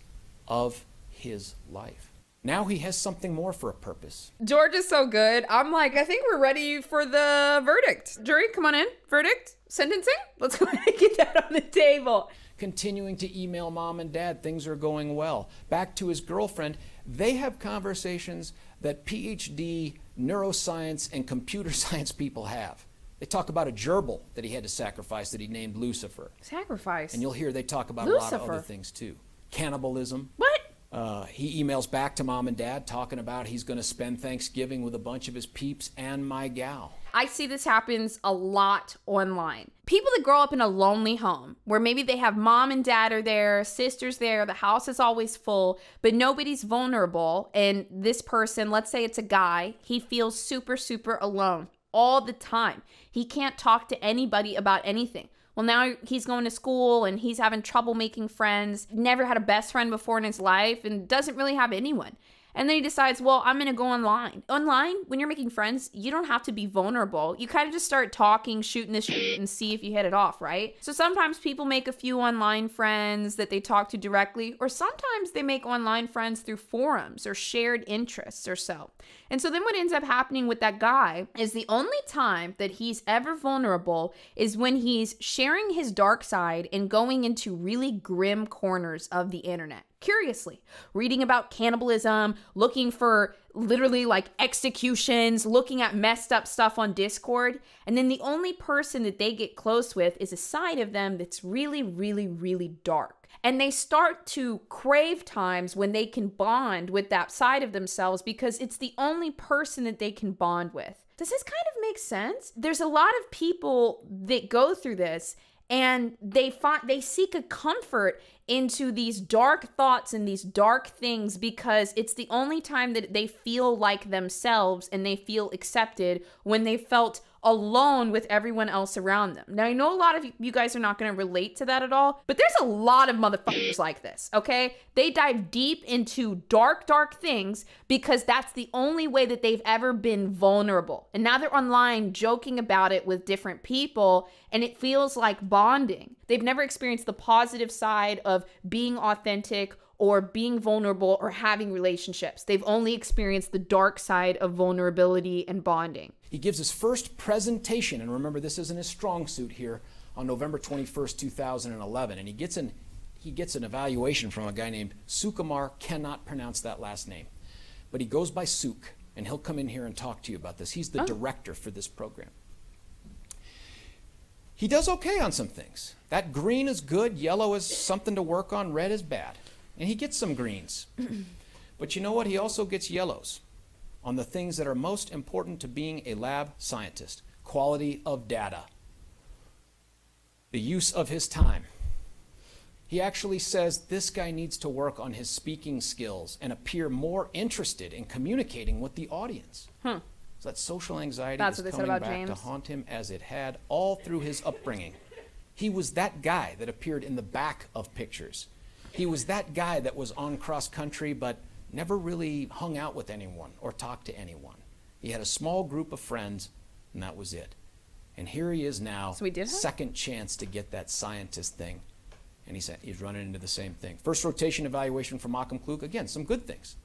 of his life. Now he has something more for a purpose. George is so good. I'm like, I think we're ready for the verdict. Jury, come on in. Verdict? Sentencing? Let's go ahead and get that on the table. continuing to email mom and dad, things are going well. Back to his girlfriend, they have conversations that PhD neuroscience and computer science people have. They talk about a gerbil that he had to sacrifice that he named Lucifer. Sacrifice? And you'll hear they talk about Lucifer. a lot of other things too. Cannibalism. What? He emails back to mom and dad talking about he's going to spend Thanksgiving with a bunch of his peeps and my gal. I see this happens a lot online. People that grow up in a lonely home where maybe they have mom and dad are there, sisters there, the house is always full, but nobody's vulnerable. And this person, let's say it's a guy, he feels super, super alone all the time. He can't talk to anybody about anything. Well, now he's going to school and he's having trouble making friends, never had a best friend before in his life and doesn't really have anyone. And then he decides, well, I'm going to go online. Online, when you're making friends, you don't have to be vulnerable. You kind of just start talking, shooting this shit and see if you hit it off, right? So sometimes people make a few online friends that they talk to directly, or sometimes they make online friends through forums or shared interests or so. And so then what ends up happening with that guy is the only time that he's ever vulnerable is when he's sharing his dark side and going into really grim corners of the internet. Curiously, reading about cannibalism, looking for literally like executions, looking at messed up stuff on Discord. And then the only person that they get close with is a side of them that's really, really, really dark. And they start to crave times when they can bond with that side of themselves because it's the only person that they can bond with. Does this kind of make sense? There's a lot of people that go through this and they seek a comfort into these dark thoughts and these dark things because it's the only time that they feel like themselves and they feel accepted when they felt alone with everyone else around them. Now, I know a lot of you guys are not going to relate to that at all, but there's a lot of motherfuckers like this, okay? They dive deep into dark, dark things because that's the only way that they've ever been vulnerable. And now they're online joking about it with different people, and it feels like bonding. They've never experienced the positive side of being authentic or being vulnerable or having relationships. They've only experienced the dark side of vulnerability and bonding. He gives his first presentation, and remember this isn't his strong suit here, on November 21st, 2011, and he gets an evaluation from a guy named Sukumar, cannot pronounce that last name, but he goes by Suk, and he'll come in here and talk to you about this. He's the director for this program. He does okay on some things. That green is good, yellow is something to work on, red is bad. And he gets some greens. But you know what? He also gets yellows on the things that are most important to being a lab scientist. Quality of data. The use of his time. He actually says this guy needs to work on his speaking skills and appear more interested in communicating with the audience. So that social anxiety is coming back to haunt him as it had all through his upbringing. He was that guy that appeared in the back of pictures. He was that guy that was on cross country but never really hung out with anyone or talked to anyone. He had a small group of friends and that was it. And here he is now, second chance to get that scientist thing. And he's running into the same thing. First rotation evaluation from Malcolm Klug, again, some good things.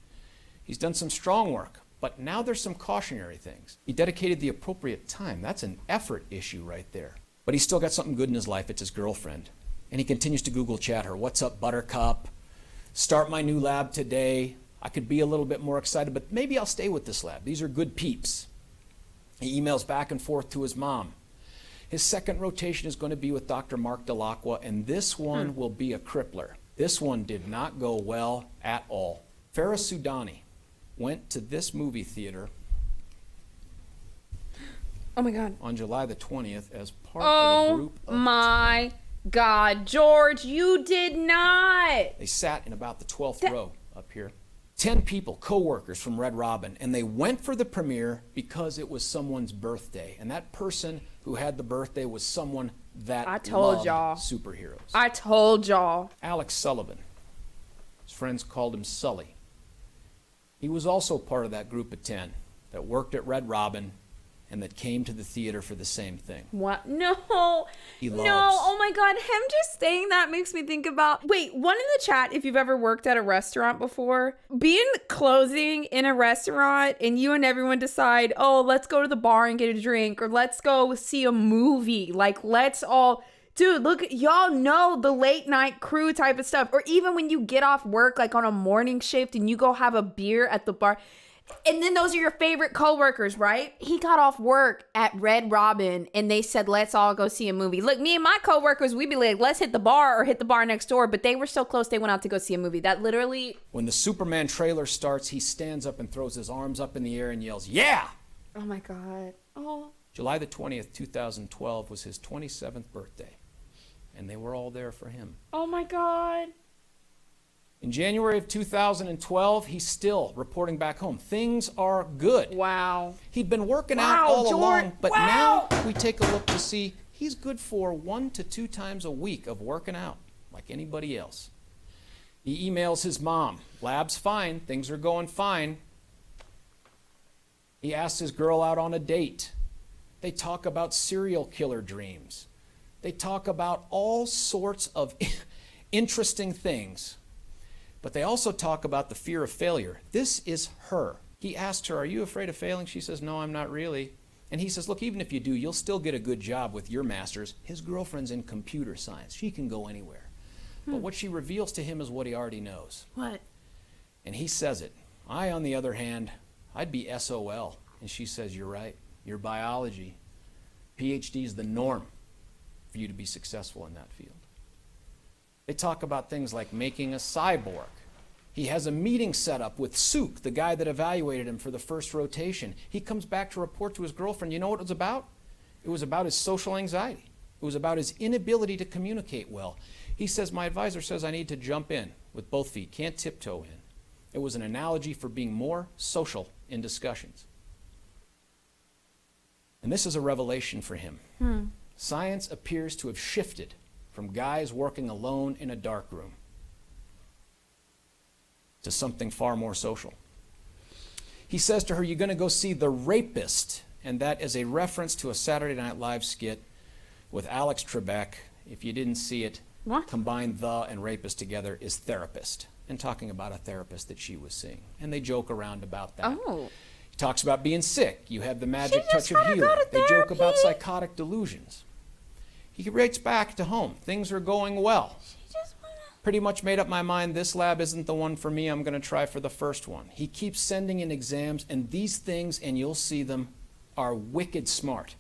He's done some strong work, but now there's some cautionary things. He dedicated the appropriate time. That's an effort issue right there. But he's still got something good in his life. It's his girlfriend. And he continues to Google chat her. What's up, Buttercup? Start my new lab today. I could be a little bit more excited, but maybe I'll stay with this lab. These are good peeps. He emails back and forth to his mom. His second rotation is going to be with Dr. Mark Delacqua, and this one will be a crippler. This one did not go well at all. Farah Soudani went to this movie theater on July the 20th as part of a group of 10. God, George, you did not. They sat in about the 12th row up here. 10 people, co-workers from Red Robin, and they went for the premiere because it was someone's birthday. And that person who had the birthday was someone that loved superheroes. I told y'all. Alex Sullivan. His friends called him Sully. He was also part of that group of 10 that worked at Red Robin and that came to the theater for the same thing. What? No. No. Oh my God. Him just saying that makes me think about... Wait, one in the chat, if you've ever worked at a restaurant before, being closing in a restaurant and you and everyone decide, oh, let's go to the bar and get a drink, or let's go see a movie. Like, let's all Dude, look, y'all know the late night crew type of stuff. Or even when you get off work, like on a morning shift and you go have a beer at the bar. And then those are your favorite coworkers, right? He got off work at Red Robin and they said, let's all go see a movie. Look, me and my coworkers, we'd be like, let's hit the bar or hit the bar next door. But they were so close, they went out to go see a movie. That literally... When the Superman trailer starts, he stands up and throws his arms up in the air and yells, yeah! Oh my God. Oh. July the 20th, 2012 was his 27th birthday. And they were all there for him. Oh my God. In January of 2012, he's still reporting back home. Things are good. Wow. He'd been working out all along, but wow. now we take a look to see he's good for 1 to 2 times a week of working out, like anybody else. He emails his mom, lab's fine, things are going fine. He asks his girl out on a date. They talk about serial killer dreams. They talk about all sorts of interesting things. But they also talk about the fear of failure. This is her. He asks her, are you afraid of failing? She says, no, I'm not really. And he says, look, even if you do, you'll still get a good job with your master's. His girlfriend's in computer science. She can go anywhere. But what she reveals to him is what he already knows. What? And he says it. I, on the other hand, I'd be SOL. And she says, you're right. Your biology. PhD is the norm for you to be successful in that field. They talk about things like making a cyborg. He has a meeting set up with Suk, the guy that evaluated him for the first rotation. He comes back to report to his girlfriend. You know what it was about? It was about his social anxiety. It was about his inability to communicate well. He says, my advisor says I need to jump in with both feet, can't tiptoe in. It was an analogy for being more social in discussions. And this is a revelation for him. Science appears to have shifted from guys working alone in a darkroom to something far more social. He says to her, you're going to go see The Rapist, and that is a reference to a Saturday Night Live skit with Alex Trebek. If you didn't see it, combine the and rapist together is therapist, and talking about a therapist that she was seeing. And they joke around about that. Oh. He talks about being sick. You have the magic touch of healing. They joke about psychotic delusions. He writes back to home. Things are going well. Pretty much made up my mind this lab isn't the one for me. I'm going to try for the first one. He keeps sending in exams, and these things, and you'll see them, are wicked smart.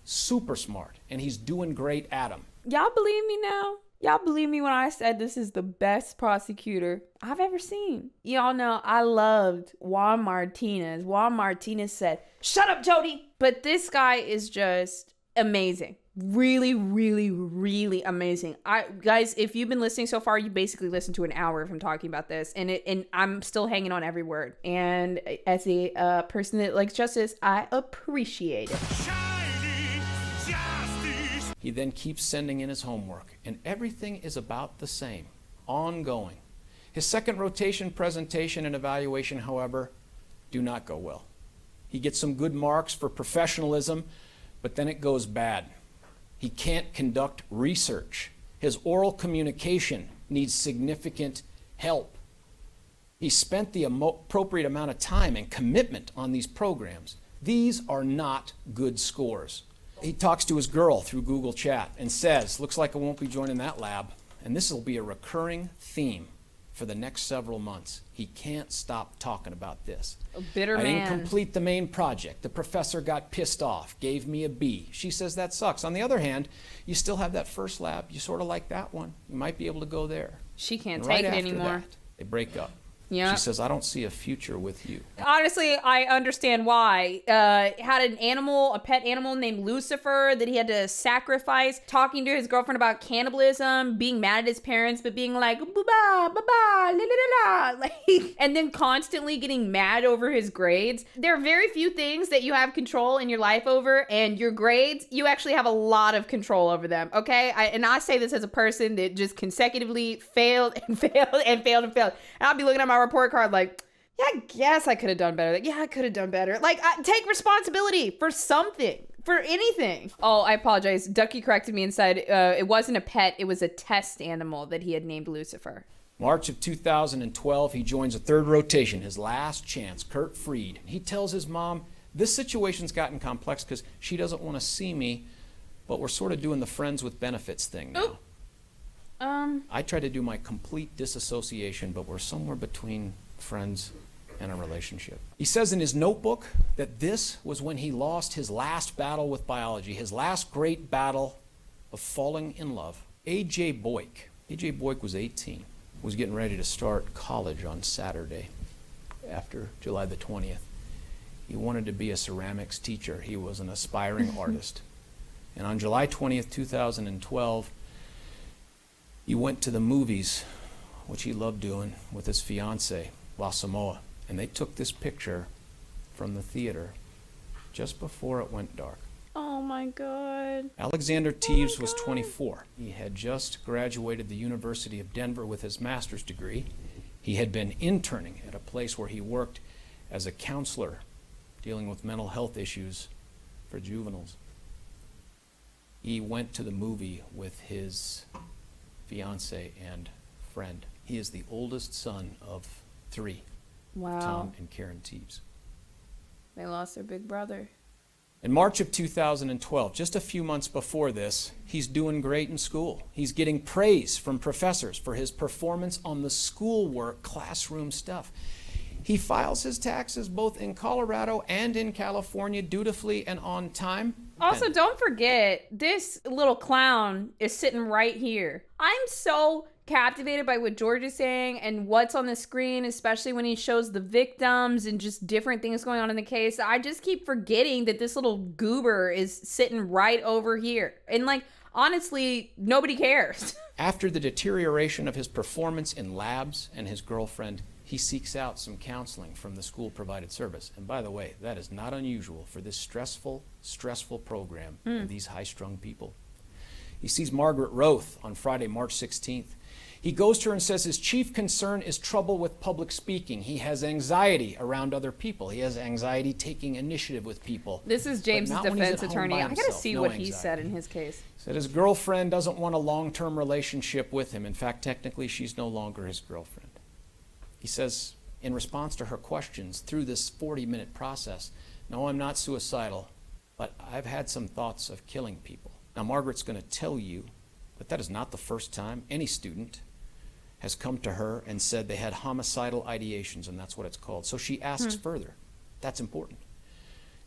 Super smart. And he's doing great at them. Y'all believe me now? Y'all believe me when I said this is the best prosecutor I've ever seen? Y'all know I loved Juan Martinez. Juan Martinez said, shut up, Jody. But this guy is just amazing. Really, really, really amazing. Guys, if you've been listening so far, you basically listened to an hour of him talking about this, and I'm still hanging on every word. And as a person that likes justice, I appreciate it. He then keeps sending in his homework, and everything is about the same, ongoing. His second rotation presentation and evaluation, however, do not go well. He gets some good marks for professionalism, but then it goes bad. He can't conduct research. His oral communication needs significant help. He spent the appropriate amount of time and commitment on these programs. These are not good scores. He talks to his girl through Google Chat and says, looks like I won't be joining that lab. And this will be a recurring theme for the next several months. He can't stop talking about this. A bitter man. I didn't complete the main project. The professor got pissed off, gave me a B. She says that sucks. On the other hand, you still have that first lab. You sort of like that one. You might be able to go there. She can't And take right it after anymore. that, they break up. Yeah. She says, I don't see a future with you. Honestly, I understand why. Had an animal, a pet animal named Lucifer that he had to sacrifice, talking to his girlfriend about cannibalism, being mad at his parents, but being like, ba-ba, ba-ba, la-la-la-la, like, and then constantly getting mad over his grades. There are very few things that you have control in your life over, and your grades, you actually have a lot of control over them, okay? And I say this as a person that just consecutively failed and failed and failed and failed. And I'll be looking at my report card like, yeah, I guess I could have done better. Like, yeah, I could have done better. Like, take responsibility for something, for anything. Oh, I apologize. Ducky corrected me and said it wasn't a pet. It was a test animal that he had named Lucifer. March of 2012, he joins a third rotation, his last chance, Kurt Fried. He tells his mom, this situation's gotten complex because she doesn't want to see me, but we're sort of doing the friends with benefits thing now. I try to do my complete disassociation, but we're somewhere between friends and a relationship. He says in his notebook that this was when he lost his last battle with biology, his last great battle of falling in love. A.J. Boyk was 18, was getting ready to start college on Saturday after July the 20th. He wanted to be a ceramics teacher. He was an aspiring artist. And on July 20th, 2012, he went to the movies, which he loved doing, with his fiancée, La Samoa. And they took this picture from the theater just before it went dark. Oh my God. Alexander Teves was 24. He had just graduated the University of Denver with his master's degree. He had been interning at a place where he worked as a counselor dealing with mental health issues for juveniles. He went to the movie with his fiancée and friend. He is the oldest son of 3. Wow. Tom and Karen Teves. They lost their big brother. In March of 2012, just a few months before this, he's doing great in school. He's getting praise from professors for his performance on the schoolwork, classroom stuff. He files his taxes both in Colorado and in California dutifully and on time. Also, don't forget, this little clown is sitting right here. I'm so captivated by what George is saying and what's on the screen, especially when he shows the victims and just different things going on in the case. I just keep forgetting that this little goober is sitting right over here. And like, honestly, nobody cares. After the deterioration of his performance in labs and his girlfriend, he seeks out some counseling from the school-provided service. And by the way, that is not unusual for this stressful program and these high-strung people. He sees Margaret Roth on Friday, March 16th. He goes to her and says his chief concern is trouble with public speaking. He has anxiety around other people. He has anxiety taking initiative with people. This is James's defense attorney. I gotta see what he said in his case. He said his girlfriend doesn't want a long-term relationship with him. In fact, technically, she's no longer his girlfriend. He says, in response to her questions through this 40-minute process, no, I'm not suicidal, but I've had some thoughts of killing people. Now, Margaret's going to tell you that that is not the first time any student has come to her and said they had homicidal ideations, and that's what it's called. So she asks further. That's important.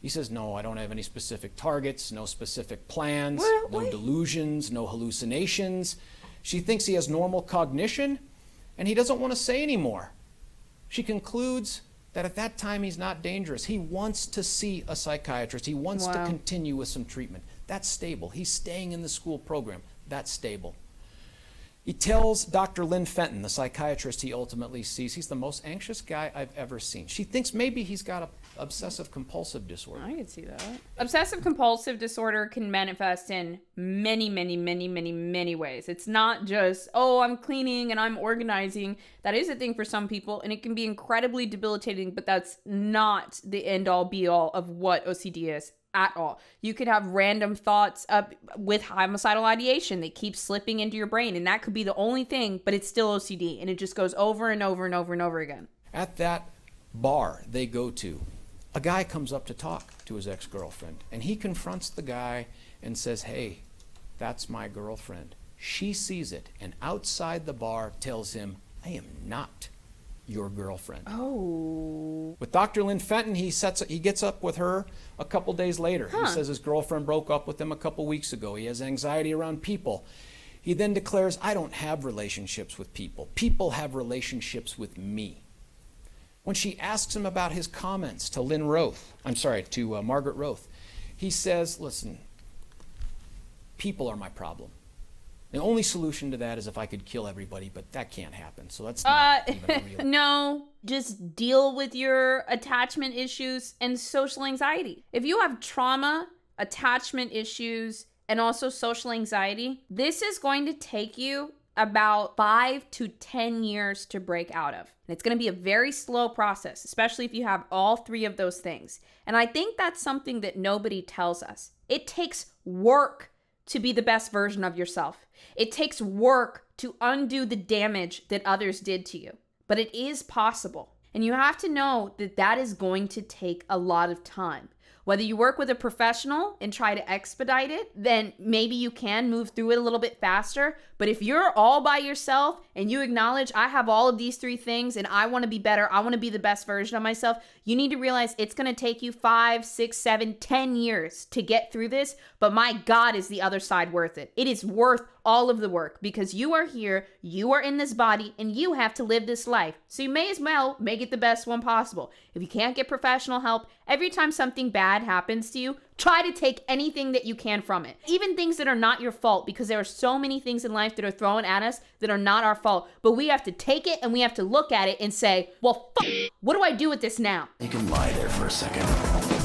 He says, no, I don't have any specific targets, no specific plans, no delusions, no hallucinations. She thinks he has normal cognition, and he doesn't want to say anymore. She concludes that at that time he's not dangerous. He wants to see a psychiatrist. He wants to continue with some treatment. That's stable. He's staying in the school program. That's stable. He tells Dr. Lynn Fenton, the psychiatrist he ultimately sees, he's the most anxious guy I've ever seen. She thinks maybe he's got an obsessive-compulsive disorder. I can see that. Obsessive-compulsive disorder can manifest in many ways. It's not just, oh, I'm cleaning and I'm organizing. That is a thing for some people, and it can be incredibly debilitating, but that's not the end-all, be-all of what OCD is. At all. You could have random thoughts with homicidal ideation. They keep slipping into your brain, and that could be the only thing, but it's still OCD, and it just goes over and over and over and over again. At that bar they go to, a guy comes up to talk to his ex-girlfriend, and he confronts the guy and says, hey, that's my girlfriend. She sees it, and outside the bar tells him, I am not your girlfriend. Oh. With Dr. Lynn Fenton, he gets up with her a couple days later. He says his girlfriend broke up with him a couple weeks ago. He has anxiety around people. He then declares, I don't have relationships with people. People have relationships with me. When she asks him about his comments to Margaret Roth, he says, listen, people are my problem. The only solution to that is if I could kill everybody, but that can't happen. So that's not even real. No, just deal with your attachment issues and social anxiety. If you have trauma, attachment issues, and also social anxiety, this is going to take you about 5 to 10 years to break out of. And it's going to be a very slow process, especially if you have all 3 of those things. And I think that's something that nobody tells us. It takes work to be the best version of yourself. It takes work to undo the damage that others did to you. But it is possible. And you have to know that that is going to take a lot of time. Whether you work with a professional and try to expedite it, then maybe you can move through it a little bit faster. But if you're all by yourself and you acknowledge, I have all of these 3 things and I want to be better, I want to be the best version of myself, you need to realize it's going to take you 5, 6, 7, 10 years to get through this. But my God, is the other side worth it? It is worth all of the work because you are here, you are in this body, and you have to live this life. So you may as well make it the best one possible. If you can't get professional help, every time something bad happens to you, try to take anything that you can from it. Even things that are not your fault, because there are so many things in life that are thrown at us that are not our fault. But we have to take it and we have to look at it and say, well, what do I do with this now? You can lie there for a second,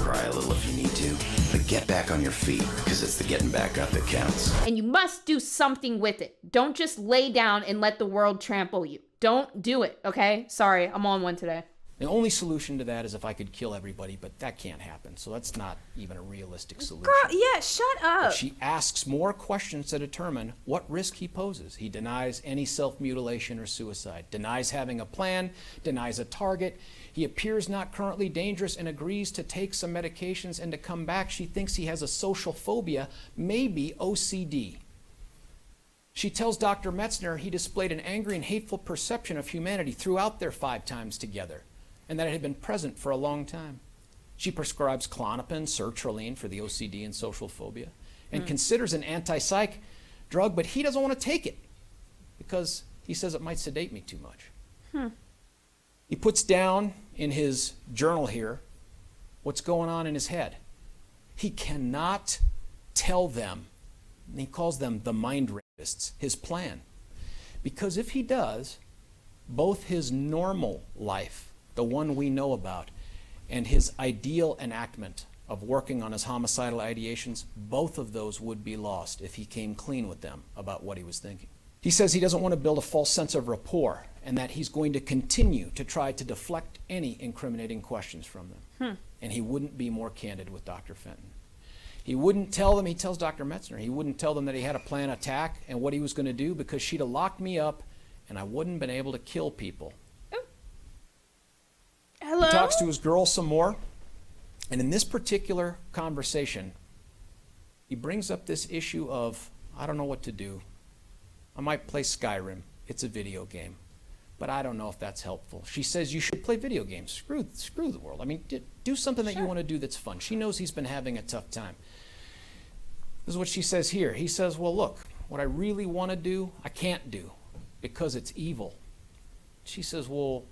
cry a little if you need to, but get back on your feet, because it's the getting back up that counts. And you must do something with it. Don't just lay down and let the world trample you. Don't do it, okay? Sorry, I'm on one today. The only solution to that is if I could kill everybody, but that can't happen. So that's not even a realistic solution. Girl, yeah, shut up. But she asks more questions to determine what risk he poses. He denies any self-mutilation or suicide, denies having a plan, denies a target. He appears not currently dangerous and agrees to take some medications and to come back. She thinks he has a social phobia, maybe OCD. She tells Dr. Metzner he displayed an angry and hateful perception of humanity throughout their 5 times together, and that it had been present for a long time. She prescribes Klonopin, sertraline for the OCD and social phobia, and considers an anti-psych drug, but he doesn't want to take it because he says it might sedate me too much. He puts down in his journal here what's going on in his head. He cannot tell them, and he calls them the mind rapists, his plan. Because if he does, both his normal life, the one we know about, and his ideal enactment of working on his homicidal ideations, both of those would be lost if he came clean with them about what he was thinking. He says he doesn't want to build a false sense of rapport and that he's going to continue to try to deflect any incriminating questions from them. And he wouldn't be more candid with Dr. Fenton. He wouldn't tell them, he tells Dr. Metzner, he wouldn't tell them that he had a planned attack and what he was going to do because she'd have locked me up and I wouldn't have been able to kill people. Hello? He talks to his girl some more, and in this particular conversation, he brings up this issue of, I don't know what to do. I might play Skyrim. It's a video game. But I don't know if that's helpful. She says you should play video games. Screw the world. I mean, do something that you want to do that's fun. She knows he's been having a tough time. This is what she says here. He says, well, look, what I really want to do, I can't do because it's evil. She says, well,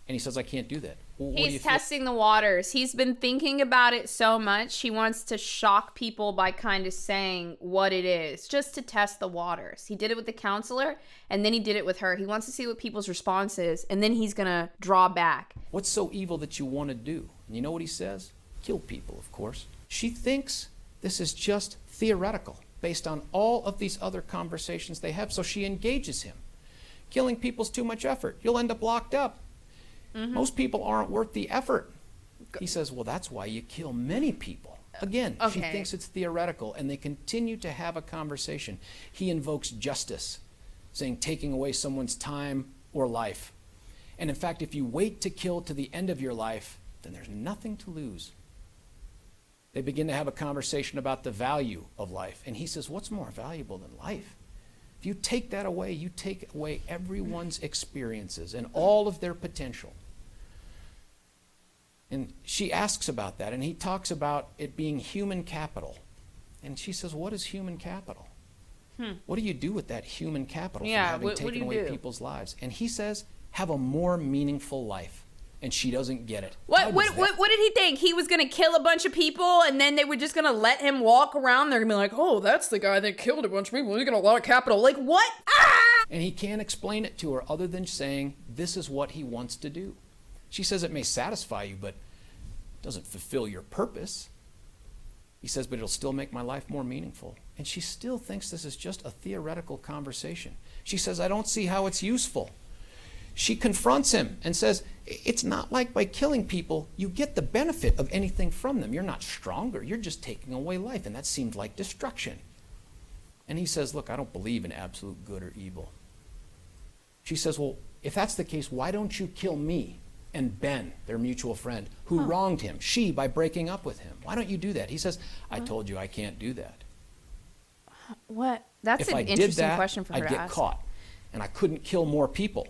and he says, I can't do that. Well, he's testing the waters. He's been thinking about it so much. He wants to shock people by kind of saying what it is, just to test the waters. He did it with the counselor, and then he did it with her. He wants to see what people's response is, and then he's going to draw back. What's so evil that you want to do? And you know what he says? Kill people, of course. She thinks this is just theoretical, based on all of these other conversations they have, so she engages him. Killing people's too much effort. You'll end up locked up. Most people aren't worth the effort. He says, well, that's why you kill many people. Again, she thinks it's theoretical, and they continue to have a conversation. He invokes justice, saying taking away someone's time or life. And in fact, if you wait to kill to the end of your life, then there's nothing to lose. They begin to have a conversation about the value of life. And he says, what's more valuable than life? If you take that away, you take away everyone's experiences and all of their potential. And she asks about that, and he talks about it being human capital. And she says, what is human capital? What do you do with that human capital from having taken away people's lives? And he says, have a more meaningful life. And she doesn't get it. What did he think? He was going to kill a bunch of people, and then they were just going to let him walk around? They're going to be like, oh, that's the guy that killed a bunch of people. He's got a lot of capital. Like, what? Ah! And he can't explain it to her other than saying, this is what he wants to do. She says it may satisfy you, but it doesn't fulfill your purpose. He says, but it'll still make my life more meaningful. And she still thinks this is just a theoretical conversation. She says, I don't see how it's useful. She confronts him and says, it's not like by killing people, you get the benefit of anything from them. You're not stronger. You're just taking away life. And that seemed like destruction. And he says, look, I don't believe in absolute good or evil. She says, well, if that's the case, why don't you kill me? and Ben, their mutual friend, who wronged him, she by breaking up with him. Why don't you do that? He says, I told you I can't do that. What? That's If an I did interesting that, question for her I'd to get ask. caught, and I couldn't kill more people.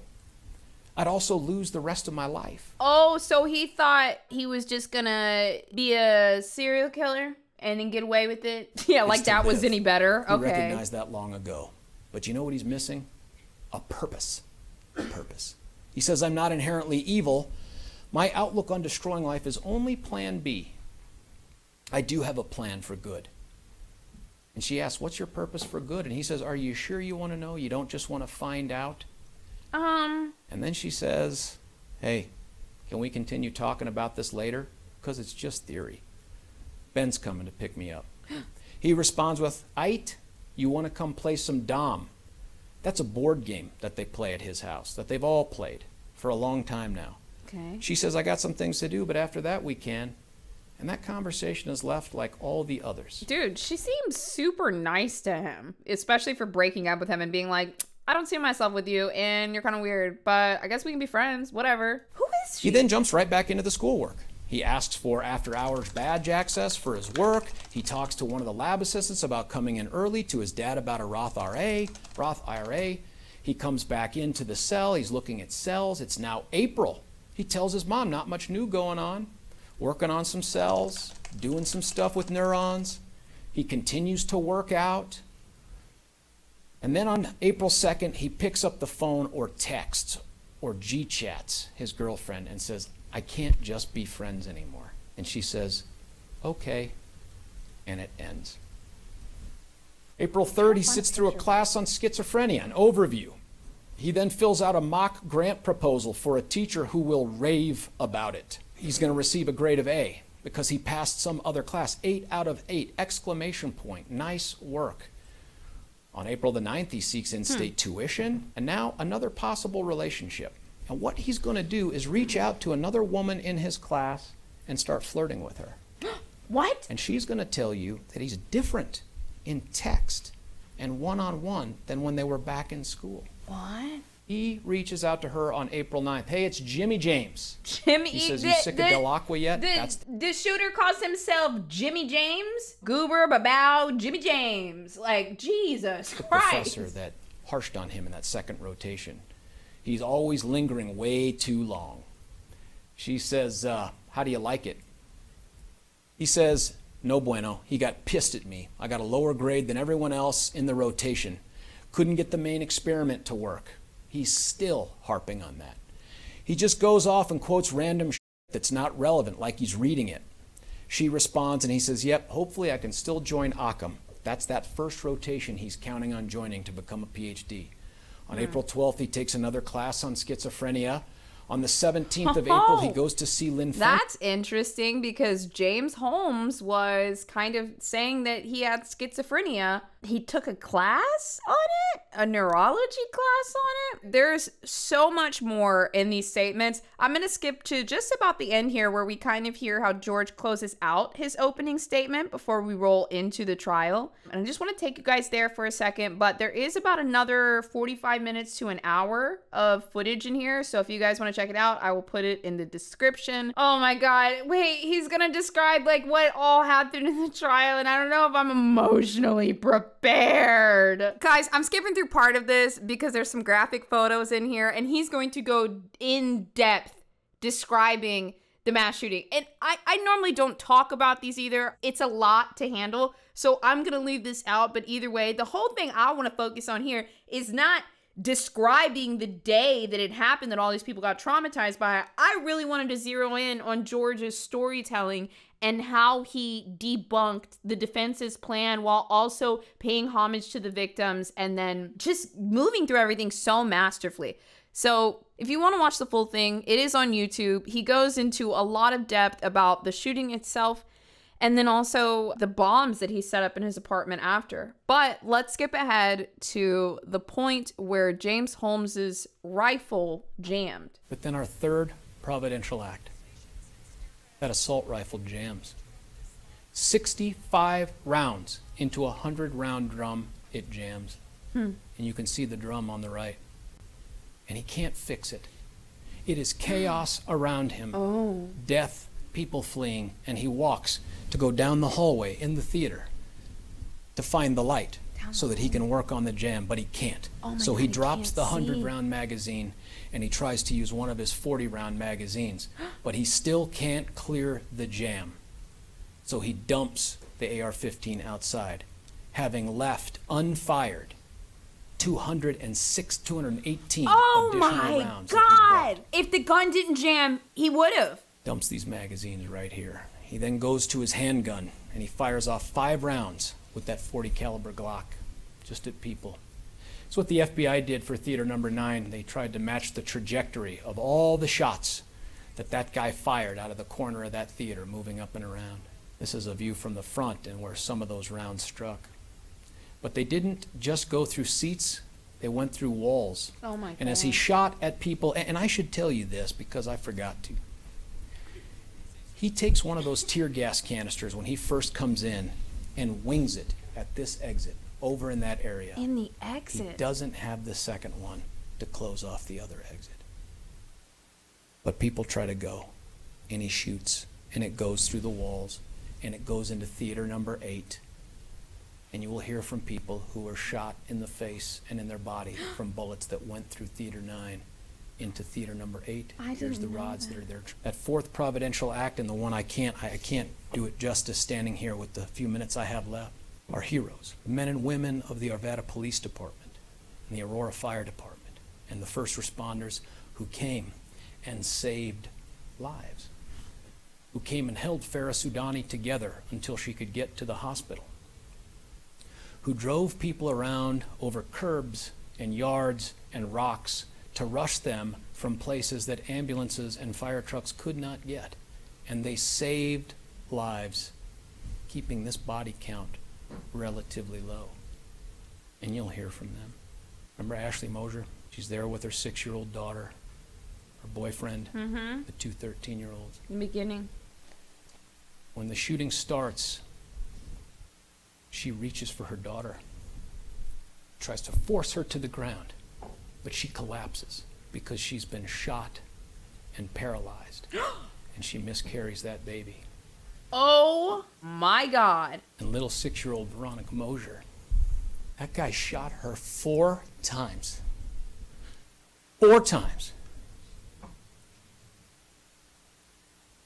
I'd also lose the rest of my life. Oh, so he thought he was just gonna be a serial killer and then get away with it? Yeah, like to that was live. any better? He Okay. recognized that long ago. But you know what he's missing? A purpose. A purpose. He says, I'm not inherently evil. My outlook on destroying life is only plan B. I do have a plan for good. And she asks, what's your purpose for good? And he says, are you sure you want to know? You don't just want to find out? And then she says, hey, can we continue talking about this later? Because it's just theory. Ben's coming to pick me up. He responds with, Ait, you want to come play some Dom? That's a board game that they play at his house, that they've all played for a long time now. Okay. She says, I got some things to do, but after that we can. And that conversation is left like all the others. Dude, she seems super nice to him, especially for breaking up with him and being like, I don't see myself with you and you're kind of weird, but I guess we can be friends, whatever. Who is she? He then jumps right back into the schoolwork. He asks for after-hours badge access for his work. He talks to one of the lab assistants about coming in early, to his dad about a Roth IRA. He comes back into the cell. He's looking at cells. It's now April. He tells his mom, not much new going on. Working on some cells, doing some stuff with neurons. He continues to work out. And then on April 2nd, he picks up the phone or texts or G-chats his girlfriend and says, I can't just be friends anymore. And she says, okay. And it ends. April 3rd, he sits through a class on schizophrenia, an overview. He then fills out a mock grant proposal for a teacher who will rave about it. He's going to receive a grade of A because he passed some other class. 8 out of 8, exclamation point, nice work. On April the 9th, he seeks in-state tuition, and now another possible relationship. And what he's going to do is reach out to another woman in his class and start flirting with her. What? And she's going to tell you that he's different in text and one-on-one than when they were back in school. What? He reaches out to her on April 9th. Hey, it's Jimmy James. Jimmy, He says, you sick of Del Aqua yet? The shooter calls himself Jimmy James? Goober, Babao, Jimmy James. Like, Jesus the Christ. professor that harshed on him in that second rotation. He's always lingering way too long. She says, how do you like it? He says, no bueno. He got pissed at me. I got a lower grade than everyone else in the rotation. Couldn't get the main experiment to work. He's still harping on that. He just goes off and quotes random shit that's not relevant, like he's reading it. She responds and he says, yep, hopefully I can still join Occam. That's that first rotation he's counting on joining to become a PhD. On April 12th, he takes another class on schizophrenia. On the 17th of April, he goes to see Lynn Funk. That's interesting because James Holmes was kind of saying that he had schizophrenia. He took a class on it, a neurology class on it. There's so much more in these statements. I'm going to skip to just about the end here where we kind of hear how George closes out his opening statement before we roll into the trial. And I just want to take you guys there for a second, but there is about another 45 minutes to an hour of footage in here. So if you guys want to check it out, I will put it in the description. Oh my God. Wait, he's going to describe like what all happened in the trial. And I don't know if I'm emotionally prepared. Guys, I'm skipping through part of this because there's some graphic photos in here and he's going to go in depth describing the mass shooting. And I normally don't talk about these either. It's a lot to handle. So I'm going to leave this out. But either way, the whole thing I want to focus on here is not describing the day that it happened that all these people got traumatized by it. I really wanted to zero in on George's storytelling and how he debunked the defense's plan while also paying homage to the victims and then just moving through everything so masterfully. So if you want to watch the full thing, it is on YouTube. He goes into a lot of depth about the shooting itself and then also the bombs that he set up in his apartment after. But let's skip ahead to the point where James Holmes's rifle jammed. But then our third providential act. That assault rifle jams. 65 rounds into a 100-round drum, it jams. And you can see the drum on the right. And he can't fix it. It is chaos around him. Oh. Death, people fleeing, and he walks to go down the hallway in the theater to find the light so that he can work on the jam, but he can't. So he drops the 100-round magazine and he tries to use one of his 40-round magazines, but he still can't clear the jam. So he dumps the AR-15 outside, having left unfired 218 additional Oh rounds. my God! If the gun didn't jam, he would have. Dumps these magazines right here. He then goes to his handgun and he fires off 5 rounds with that 40 caliber Glock, just at people. It's what the FBI did for theater number 9. They tried to match the trajectory of all the shots that guy fired out of the corner of that theater, moving up and around. This is a view from the front and where some of those rounds struck. But they didn't just go through seats, they went through walls. Oh my God. And as he shot at people, and I should tell you this because I forgot to, he takes one of those tear gas canisters when he first comes in and wings it at this exit, over in that area. In the exit? He doesn't have the second one to close off the other exit. But people try to go, and he shoots, and it goes through the walls, and it goes into theater number 8. And you will hear from people who were shot in the face and in their body from bullets that went through theater 9 into theater number 8. There's the rods that are there. That fourth providential act, and the one I can't do it justice standing here with the few minutes I have left, are heroes. The men and women of the Arvada Police Department and the Aurora Fire Department and the first responders who came and saved lives, who came and held Farah Soudani together until she could get to the hospital, who drove people around over curbs and yards and rocks to rush them from places that ambulances and fire trucks could not get. And they saved lives, keeping this body count relatively low. And you'll hear from them. Remember Ashley Mosier? She's there with her 6-year-old daughter, her boyfriend, the 2 13-year-olds. In the beginning. When the shooting starts, she reaches for her daughter, tries to force her to the ground, but she collapses because she's been shot and paralyzed, and she miscarries that baby. Oh my God. And little 6-year-old Veronica Mosier, that guy shot her 4 times. 4 times.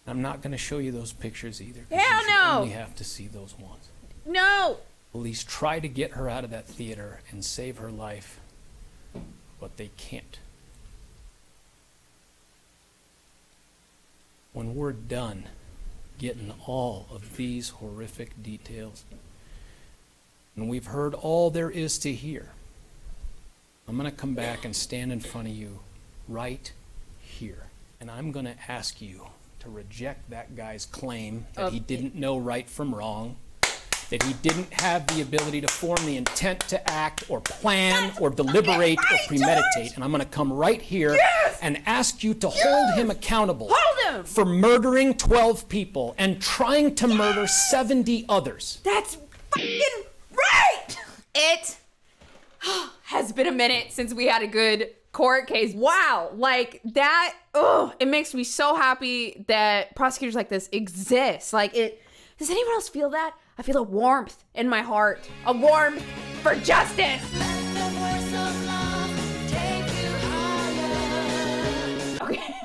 I'm not going to show you those pictures either. Hell no! You only have to see those ones. No! Police try to get her out of that theater and save her life, but they can't. When we're done getting all of these horrific details, and we've heard all there is to hear, I'm going to come back and stand in front of you right here, and I'm going to ask you to reject that guy's claim that he didn't know right from wrong, that he didn't have the ability to form the intent to act or plan or deliberate or premeditate. And I'm going to come right here and ask you to hold him accountable for murdering 12 people and trying to murder 70 others. That's fucking right! It has been a minute since we had a good court case. Wow, like that, it makes me so happy that prosecutors like this exist. Like it, does anyone else feel that? I feel a warmth in my heart, a warmth for justice. Okay.